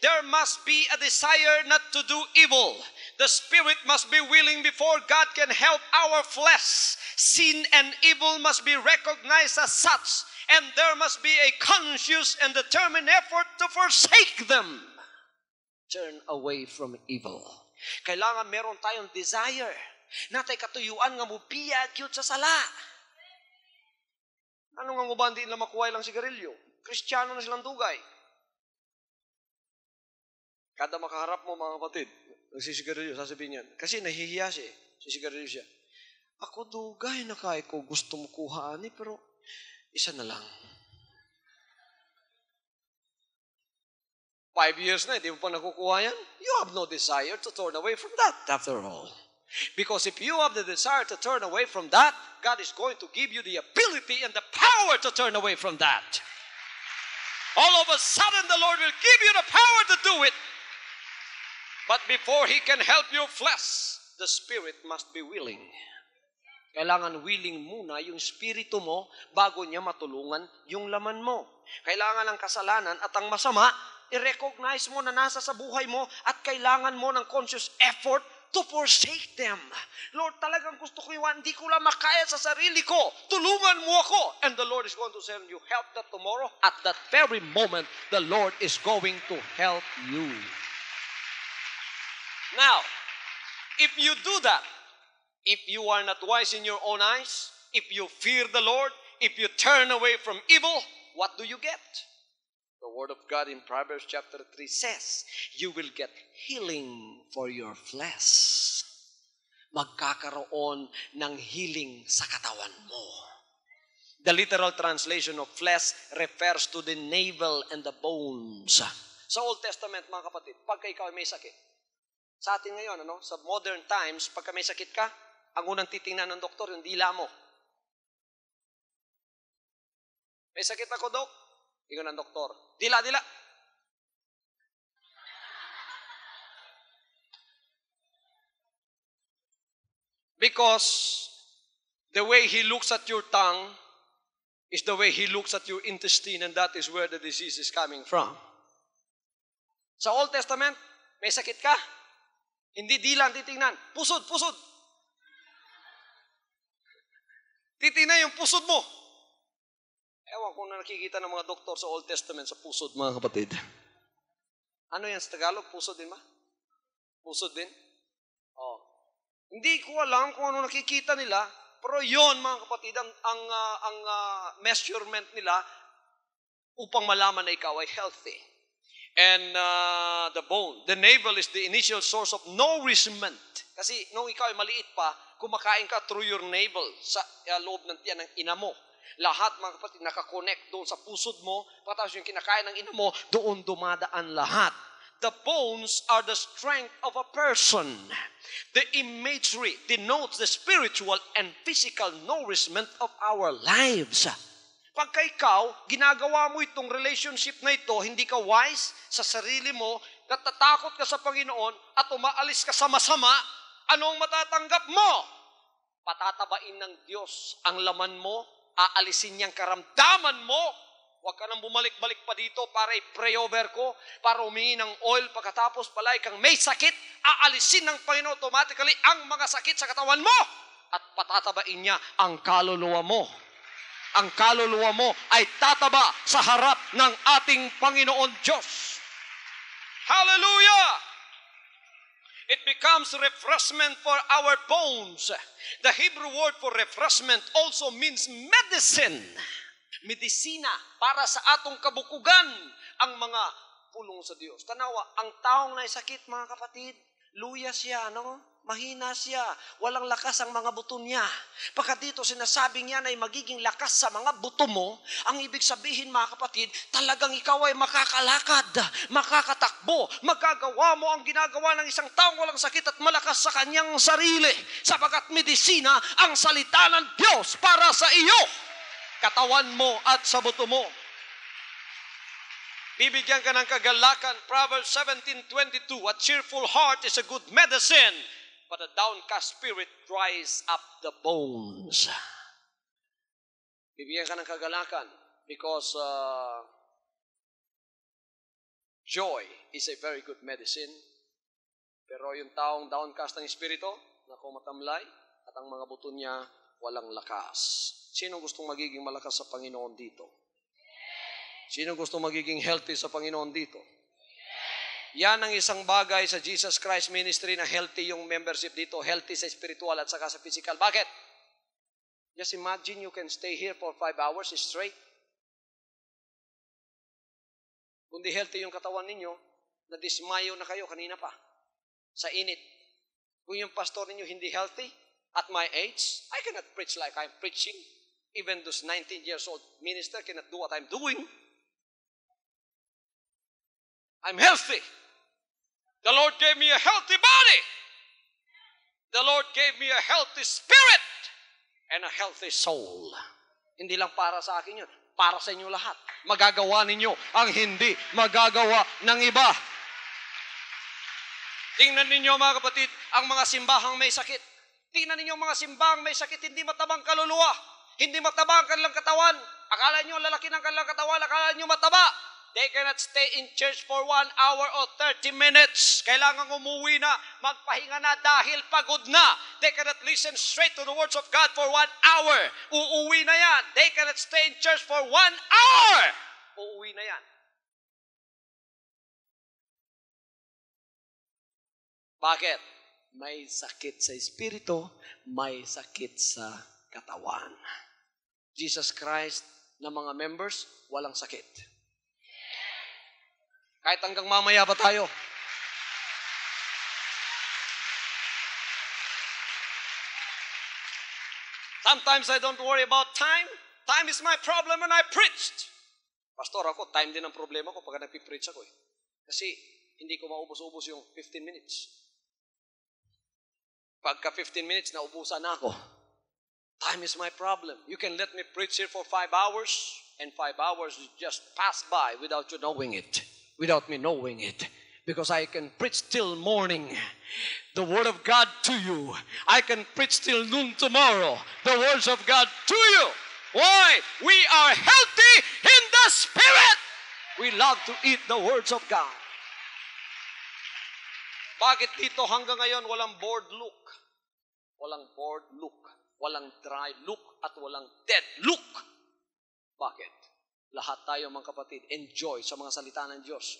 There must be a desire not to do evil. The Spirit must be willing before God can help our flesh. Sin and evil must be recognized as such, and there must be a conscious and determined effort to forsake them. Turn away from evil. Kailangan meron tayong desire. Natay katuyuan nga mubiyag yun sa sala. Ano nga mo ba hindi na makuha lang sigarilyo? Kristiyano na silang dugay. Kada makaharap mo, mga kapatid, nagsisigarilyo, sasabihin niyan, kasi nahihiya siya, sisigarilyo siya. Ako dugay na kahit ko gusto mo kuhaan pero isa na lang. 5 years na, hindi mo pa nakukuha yan. You have no desire to turn away from that after all. Because if you have the desire to turn away from that, God is going to give you the ability and the power to turn away from that. All of a sudden, the Lord will give you the power to do it. But before He can help your flesh, the Spirit must be willing. Kailangan willing muna yung spirito mo bago niya matulungan yung laman mo. Kailangan ang kasalanan at ang masama, i-recognize mo na nasa sa buhay mo at kailangan mo ng conscious effort to forsake them. Lord, talagang gusto ko iwan. Hindi ko lang makaya sa sarili ko. Tulungan mo ako. And the Lord is going to send you help that tomorrow. At that very moment, the Lord is going to help you. Now, if you do that, if you are not wise in your own eyes, if you fear the Lord, if you turn away from evil, what do you get? The Word of God in Proverbs chapter 3 says, you will get healing for your flesh. Magkakaroon ng healing sa katawan mo. The literal translation of flesh refers to the navel and the bones. Sa Old Testament, mga kapatid, pagka ikaw may sakit, sa atin ngayon, sa modern times, pagka may sakit ka, ang unang titingnan ng doktor, yung dila mo. May sakit ako, Dok. Ingon ng doktor. Dila. Because the way he looks at your tongue is the way he looks at your intestine, and that is where the disease is coming from. Sa Old Testament, may sakit ka? Hindi dila ang titingnan. Pusod. Titingnan yung pusod mo. Ewan kung nakikita ng mga doktor sa Old Testament sa pusod, mga kapatid. Ano yan sa Tagalog? Pusod din ba? Pusod din? Oh. Hindi ko alam kung ano nakikita nila, pero yon mga kapatid, ang measurement nila upang malaman na ikaw ay healthy. And the bone, the navel is the initial source of nourishment. Kasi nung ikaw ay maliit pa, kumakain ka through your navel sa loob ng tiyan ng ina mo. Lahat mga kapatid nakakonect doon sa pusod mo, pagkatapos yung kinakain ng ina mo, doon dumadaan lahat. The bones are the strength of a person. The imagery denotes the spiritual and physical nourishment of our lives. Pagka ikaw, ginagawa mo itong relationship na ito, hindi ka wise sa sarili mo, natatakot ka sa Panginoon, at umaalis ka sa masama, anong matatanggap mo? Patatabain ng Diyos ang laman mo, aalisin niyang karamdaman mo. Huwag ka nang bumalik-balik pa dito para i-pray over ko, para humingi ng oil, pagkatapos palay kang may sakit, aalisin ng Panginoon automatically ang mga sakit sa katawan mo, at patatabain niya ang kaluluwa mo. Ang kaluluwa mo ay tataba sa harap ng ating Panginoon Diyos. Hallelujah! It becomes refreshment for our bones. The Hebrew word for refreshment also means medicine. Medisina para sa atong kabukugan ang mga pulong sa Diyos. Tanawa, ang taong na sakit, mga kapatid, luya siya, no? Mahina siya, walang lakas ang mga buto niya. Pagka dito sinasabing niya na ay magiging lakas sa mga buto mo, ang ibig sabihin, mga kapatid, talagang ikaw ay makakalakad, makakatakbo, magagawa mo ang ginagawa ng isang taong walang sakit at malakas sa kanyang sarili, sapagkat medisina ang salita ng Diyos para sa iyo, katawan mo at sa buto mo. Bibigyan ka ng kagalakan, Proverbs 17:22, a cheerful heart is a good medicine, but a downcast spirit dries up the bones. Bibigyan ka ng kagalakan because joy is a very good medicine. Pero yung taong downcast ng espiritu, na kumatamlay, at ang mga buto niya walang lakas. Sino gustong magiging malakas sa Panginoon dito? Sino gusto magiging healthy sa Panginoon dito? Yan ang isang bagay sa Jesus Christ Ministry na healthy yung membership dito. Healthy sa spiritual at saka sa physical. Bakit? Just imagine you can stay here for 5 hours straight. Kung di healthy yung katawan ninyo, nadismayo na kayo kanina pa sa init. Kung yung pastor ninyo hindi healthy, at my age, I cannot preach like I'm preaching. Even those 19 years old minister cannot do what I'm doing. I'm healthy. The Lord gave me a healthy body. The Lord gave me a healthy spirit and a healthy soul. Hindi lang para sa akin yun, para sa inyo lahat. Magagawa ninyo ang hindi magagawa ng iba. Tingnan ninyo, mga kapatid, ang mga simbahang may sakit. Tingnan ninyo ang mga simbahang may sakit, hindi matabang kaluluwa, hindi matabang ang kanilang katawan. Akala nyo lalaki ng kanilang katawan, akala nyo mataba. They cannot stay in church for 1 hour or 30 minutes. Kailangan umuwi na, magpahinga na dahil pagod na. They cannot listen straight to the words of God for 1 hour. Uuwi na yan. They cannot stay in church for 1 hour. Uuwi na yan. Bakit? May sakit sa espiritu, may sakit sa katawan. Jesus Christ na mga members, walang sakit. Kahit hanggang mamaya pa tayo. Sometimes I don't worry about time. Time is my problem and I preached. Pastor, ako, time din ang problema ko pag nagpipreach ako. Kasi hindi ko maubos-ubos yung 15 minutes. Pagka 15 minutes, naubusan na ako. Time is my problem. You can let me preach here for 5 hours. and 5 hours just pass by without you knowing it, without me knowing it. Because I can preach till morning the Word of God to you. I can preach till noon tomorrow the words of God to you. Why? We are healthy in the Spirit. We love to eat the words of God. Bakit dito hanggang ngayon walang bored look? Walang bored look, walang dry look, at walang dead look. Bakit? Lahat tayo mga kapatid, enjoy sa mga salita ng Diyos.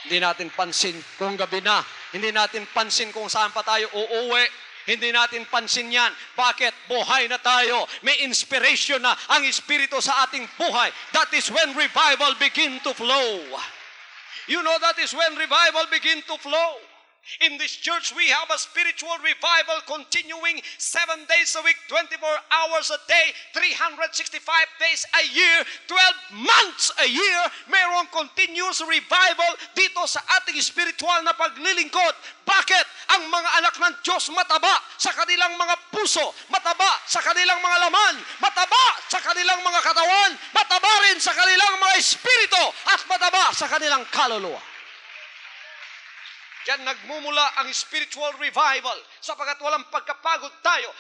Hindi natin pansin kung gabi na. Hindi natin pansin kung saan pa tayo uuwi. Hindi natin pansin yan. Bakit? Buhay na tayo. May inspiration na ang Espiritu sa ating buhay. That is when revival begin to flow. You know, that is when revival begin to flow. In this church, we have a spiritual revival continuing 7 days a week, 24 hours a day, 365 days a year, 12 months a year. Mayroong continuous revival dito sa ating spiritual na paglilingkod. Bakit? Ang mga anak ng Diyos mataba sa kanilang mga puso, mataba sa kanilang mga laman, mataba sa kanilang mga katawan, mataba rin sa kanilang mga espiritu, at mataba sa kanilang kaluluwa. Diyan nagmumula ang spiritual revival sapagkat walang pagkapagod tayo.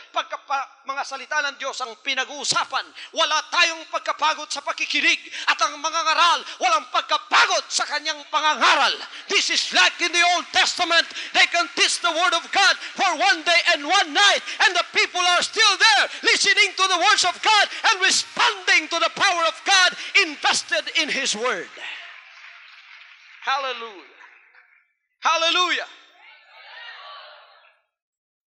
Mga salita ng Diyos ang pinag-uusapan. Wala tayong pagkapagod sa pakikinig. At ang mga ngaral, walang pagkapagod sa kanyang pangangaral. This is like in the Old Testament. They can teach the Word of God for one day and one night. And the people are still there listening to the words of God and responding to the power of God invested in His Word. Hallelujah. Hallelujah.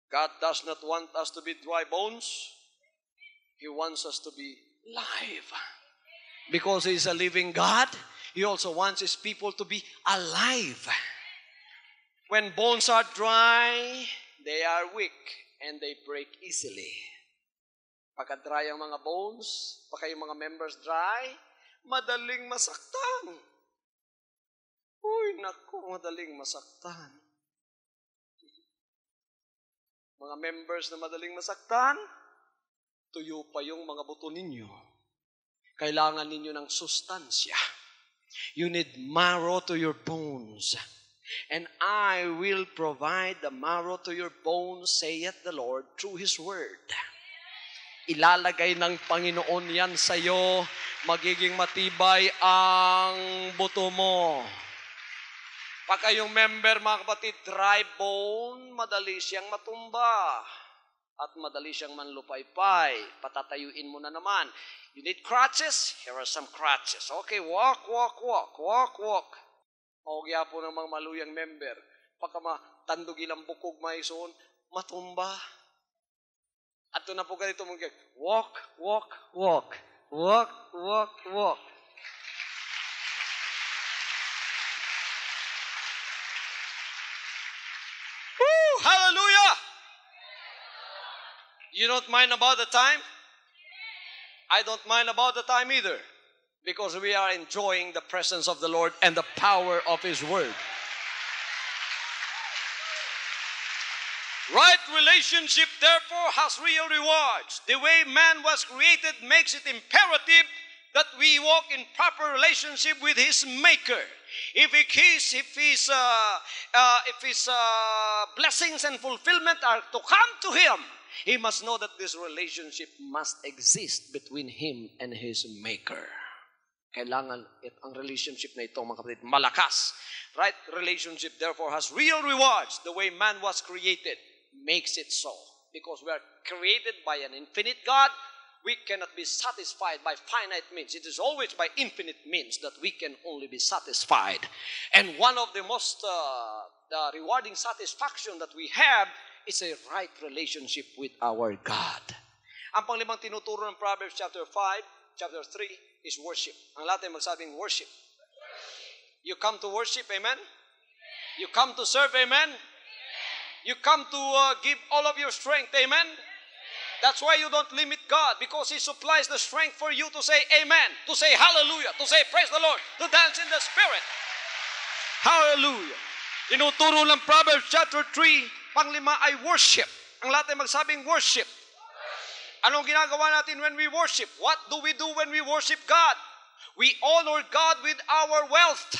God does not want us to be dry bones. He wants us to be live. Because He is a living God, He also wants His people to be alive. When bones are dry, they are weak and they break easily. Pagka dry ang mga bones, pagka yung mga members dry, madaling masaktan. Uy, naku, madaling masaktan. Mga members na madaling masaktan, tuyo pa yung mga buto ninyo. Kailangan ninyo ng sustansya. You need marrow to your bones. And I will provide the marrow to your bones, saith the Lord, through His Word. Ilalagay ng Panginoon yan sa iyo, magiging matibay ang buto mo. Pagka yung member, mga kapatid, dry bone, madali siyang matumba at madali siyang manlupaypay. Patatayuin mo na naman. You need crutches? Here are some crutches. Okay, walk. Maugya po ng mga maluyang member. Pagka matandugil ang bukog maison, matumba. At ito na po ganito mong walk. Hallelujah! You don't mind about the time? I don't mind about the time either. Because we are enjoying the presence of the Lord and the power of His Word. Right relationship, therefore, has real rewards. The way man was created makes it imperative that we walk in proper relationship with His Maker. If his blessings and fulfillment are to come to Him, he must know that this relationship must exist between him and his Maker. Kailangan ang relationship na ito, mga kapatid, malakas. Right relationship, therefore, has real rewards. The way man was created makes it so. Because we are created by an infinite God, we cannot be satisfied by finite means. It is always by infinite means that we can only be satisfied. And one of the most rewarding satisfaction that we have is a right relationship with our God. Ang panglimang tinuturo ng Proverbs chapter 5, chapter 3 is worship. Ang lahat ay magsabing worship. You come to worship, amen? You come to serve, amen? You come to give all of your strength, amen? That's why you don't limit God, because He supplies the strength for you to say amen, to say hallelujah, to say praise the Lord, to dance in the Spirit. Hallelujah. Tinuturo ng Proverbs chapter 3, panglima ay worship. Ang lahat ay magsabing worship. Anong ginagawa natin when we worship? What do we do when we worship God? We honor God with our wealth.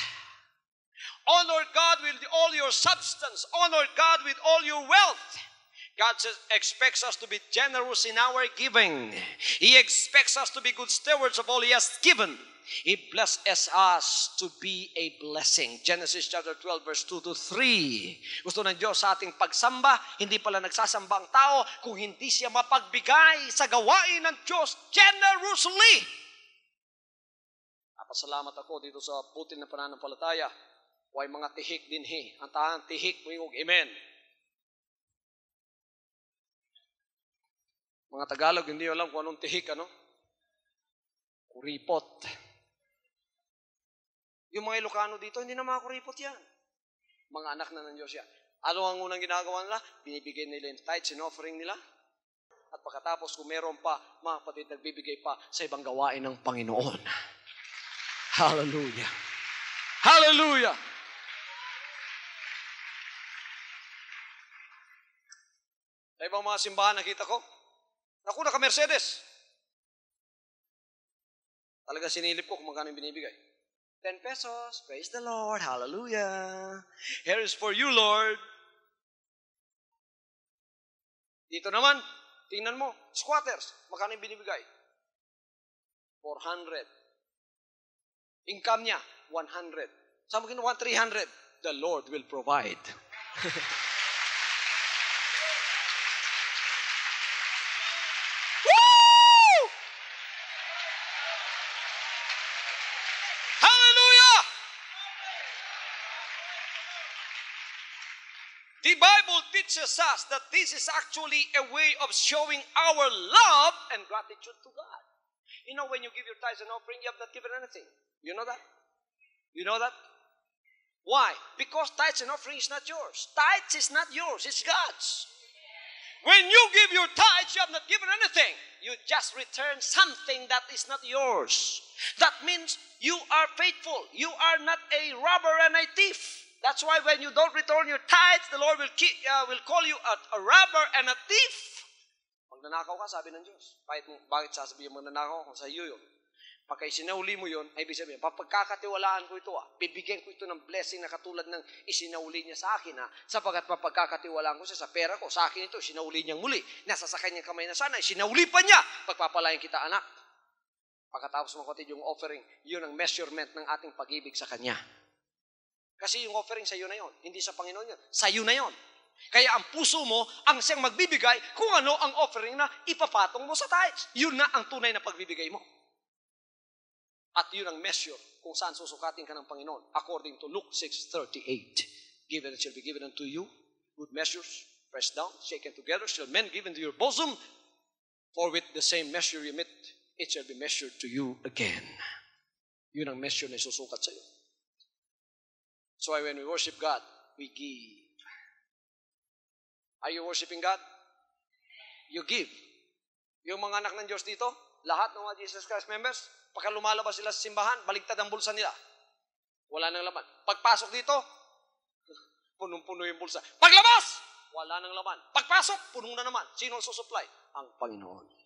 Honor God with all your substance. Honor God with all your wealth. God expects us to be generous in our giving. He expects us to be good stewards of all He has given. He blesses us to be a blessing. Genesis chapter 12 verse 2 to 3. Gusto ng Diyos sa ating pagsamba, hindi pala nagsasamba ang tao kung hindi siya mapagbigay sa gawain ng Diyos generously. Napasalamat ako dito sa putil na pananampalataya. Huwag mga tihik din Ang tahan tihik mo yung amen. Mga Tagalog, hindi alam kung anong tihik, ano? Kuripot. Yung mga Ilocano dito, hindi na mga kuripot yan. Mga anak na ng Diyos yan. Ano ang unang ginagawa nila? Binibigay nila yung tithes and offering nila. At pagkatapos, kung meron pa, mga kapatid, nagbibigay pa sa ibang gawain ng Panginoon. Hallelujah. Hallelujah. Sa ibang mga simbahan nakita ko, naku, naka-Mercedes. Talaga sinilip ko kung magkano yung binibigay. 10 pesos. Praise the Lord. Hallelujah. Here is for you, Lord. Dito naman, tingnan mo, squatters. Magkano yung binibigay? 400. Income niya, 100. Sabi mo kinuha 300. The Lord will provide. The Bible teaches us that this is actually a way of showing our love and gratitude to God. You know, when you give your tithes and offering, you have not given anything. You know that? You know that? Why? Because tithes and offering is not yours. Tithes is not yours. It's God's. When you give your tithes, you have not given anything. You just return something that is not yours. That means you are faithful. You are not a robber and a thief. That's why when you don't return your tithes, the Lord will call you a robber and a thief. Pag nanakaw ka, sabi ng Diyos. Bakit sasabihin mo nanakaw kung sa iyo yun? Pagka isinauli mo yun, ay ibig sabihin, papagkakatiwalaan ko ito, bibigyan ko ito ng blessing na katulad ng isinauli niya sa akin, sapagkat papagkakatiwalaan ko siya sa pera ko, sa akin ito, isinauli niyang muli. Nasa sa kanyang kamay na sana, isinauli pa niya. Pagpapalayan kita, anak. Pagkatapos mo yung offering, yun ang measurement ng ating pag-ibig sa Kanya. Kasi yung offering sa iyo na yon, hindi sa Panginoon yun. Sa iyo na yon. Kaya ang puso mo ang siyang magbibigay kung ano ang offering na ipapatong mo sa tithes. Yun na ang tunay na pagbibigay mo. At yun ang measure kung saan susukatin ka ng Panginoon. According to Luke 6:38. Given it shall be given unto you. Good measures, pressed down, shaken together, shall men give into your bosom. For with the same measure you meet, it shall be measured to you again. Yun ang measure na isusukat sa iyo. So when we worship God, we give. Are you worshiping God? You give. Yung mga anak ng Diyos dito, lahat ng mga Jesus Christ members, pagka lumalabas sila sa simbahan, baligtad ang bulsa nila. Wala nang laman. Pagpasok dito, punong-puno yung bulsa. Paglabas, wala nang laman. Pagpasok, puno na naman. Sino ang susupply? Ang Panginoon.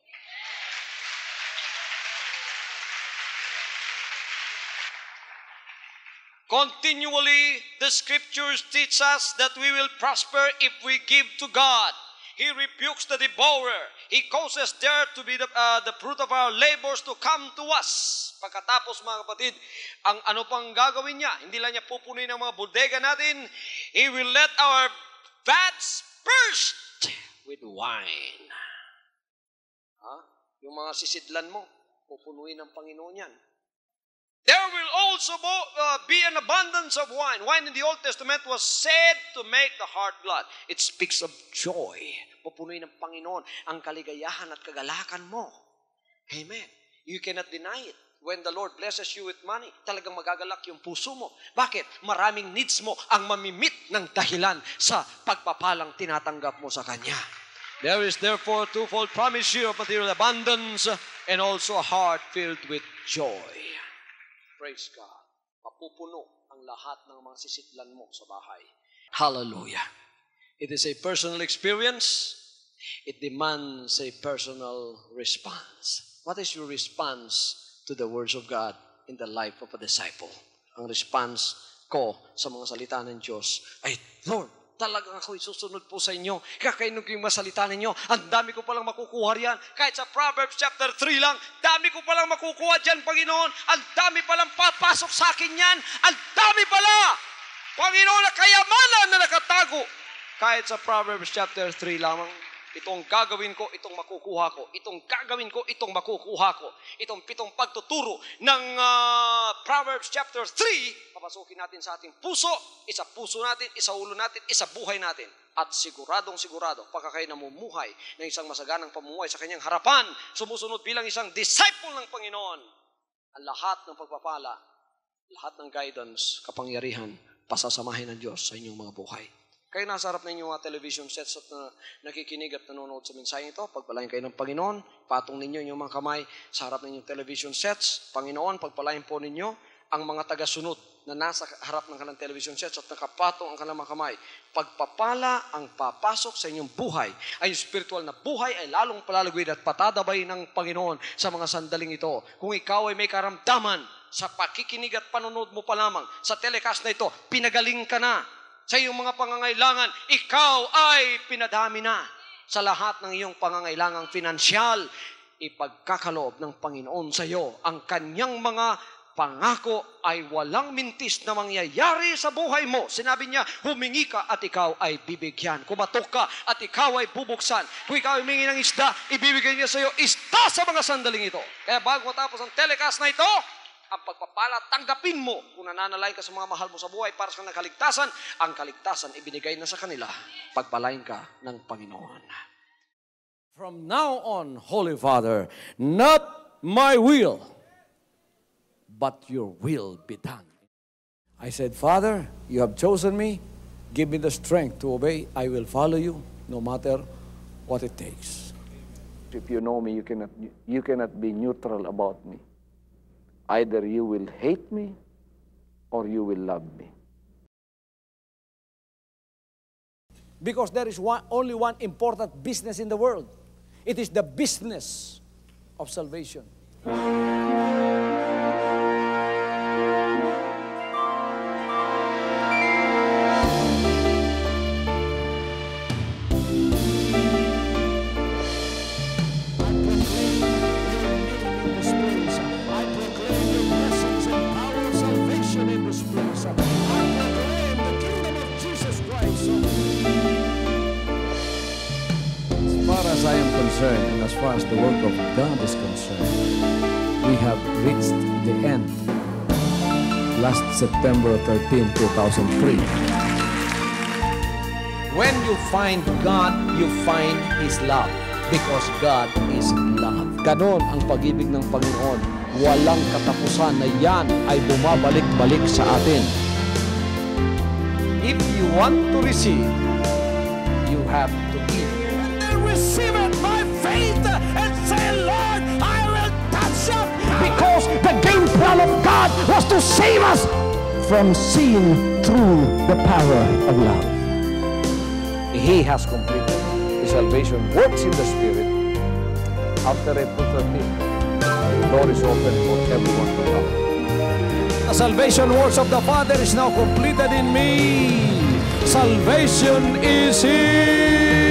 Continually, the Scriptures teach us that we will prosper if we give to God. He rebukes the devourer. He causes there to be the fruit of our labors to come to us. Pagkatapos, mga kapatid, ang ano pang gagawin niya? Hindi lang niya pupunin ang mga bodega natin. He will let our vats burst with wine. Yung mga sisidlan mo, pupunuin ng Panginoon yan. There will also be an abundance of wine. Wine in the Old Testament was said to make the heart glad. It speaks of joy. Pupunuin ng Panginoon ang kaligayahan at kagalakan mo. Amen. You cannot deny it. When the Lord blesses you with money, talagang magagalak yung puso mo. Bakit? Maraming needs mo ang mamimit ng dahilan sa pagpapalang tinatanggap mo sa Kanya. There is therefore a twofold promise here of material abundance and also a heart filled with joy. Praise God. Mapupuno ang lahat ng mga sisidlan mo sa bahay. Hallelujah. It is a personal experience. It demands a personal response. What is your response to the words of God? in the life of a disciple. Ang response ko sa mga salita ng Diyos ay, Lord, talagang ako'y susunod po sa inyo. Kakainin ko yung masalita ninyo. Ang dami ko palang makukuha riyan. Kahit sa Proverbs chapter 3 lang, dami ko palang makukuha dyan, Panginoon. Ang dami palang papasok sa akin yan. Ang dami pala, Panginoon, na kayamanan na nakatago. Kahit sa Proverbs chapter 3 lamang, itong gagawin ko, itong makukuha ko. Itong gagawin ko, itong makukuha ko. Itong pitong pagtuturo ng Proverbs chapter 3, papasukin natin sa ating puso, isa puso natin, isa ulo natin, isa buhay natin. At siguradong sigurado, pagka kayo namumuhay ng isang masaganang pamumuhay sa kanyang harapan, sumusunod bilang isang disciple ng Panginoon, ang lahat ng pagpapala, lahat ng guidance, kapangyarihan, pasasamahin ng Diyos sa inyong mga buhay. Kayo nasa harap ninyo mga television sets at nakikinig at nanonood sa mensaheng ito. Pagpalain kayo ng Panginoon. Patong ninyo inyong mga kamay sa harap ninyong television sets. Panginoon, pagpalain po ninyo ang mga tagasunod na nasa harap ng kanilang television sets at nakapatong ang kanilang mga kamay. Pagpapala ang papasok sa inyong buhay ay yung spiritual na buhay ay lalong palalagwid at patadabay ng Panginoon sa mga sandaling ito. Kung ikaw ay may karamdaman sa pakikinig at panonood mo pa lamang sa telecast na ito, pinagaling ka na. Sa iyong mga pangangailangan, ikaw ay pinadami na. Sa lahat ng iyong pangangailangang pinansyal, ipagkakaloob ng Panginoon sa iyo. Ang kanyang mga pangako ay walang mintis na mangyayari sa buhay mo. Sinabi niya, humingi ka at ikaw ay bibigyan. Kumatok ka at ikaw ay bubuksan. Kung ikaw ay humingi ng isda, ibibigay niya sa iyo isda sa mga sandaling ito. Kaya bago matapos ang telecast na ito, ang pagpapala, tanggapin mo kung nananalay ka sa mga mahal mo sa buhay para sa kanilang kaligtasan, ang kaligtasan ibinigay na sa kanila. Pagpalain ka ng Panginoon. From now on, Holy Father, not my will, but your will be done. I said, Father, you have chosen me. Give me the strength to obey. I will follow you no matter what it takes. If you know me, you cannot be neutral about me. Either you will hate me or you will love me. Because there is only one important business in the world. It is the business of salvation. As I am concerned, and as far as the work of God is concerned, we have reached the end. Last September 13, 2003. When you find God, you find His love. Because God is love. Ganon ang pag-ibig ng Panginoon. Walang katapusan na yan ay bumabalik-balik sa atin. If you want to receive, you have to give. Receive it by faith and say, Lord, I will touch up. Because the game plan of God was to save us from sin through the power of love. He has completed. The salvation works in the Spirit. After April 13th, the door is open for everyone to come. The salvation works of the Father is now completed in me. Salvation is here.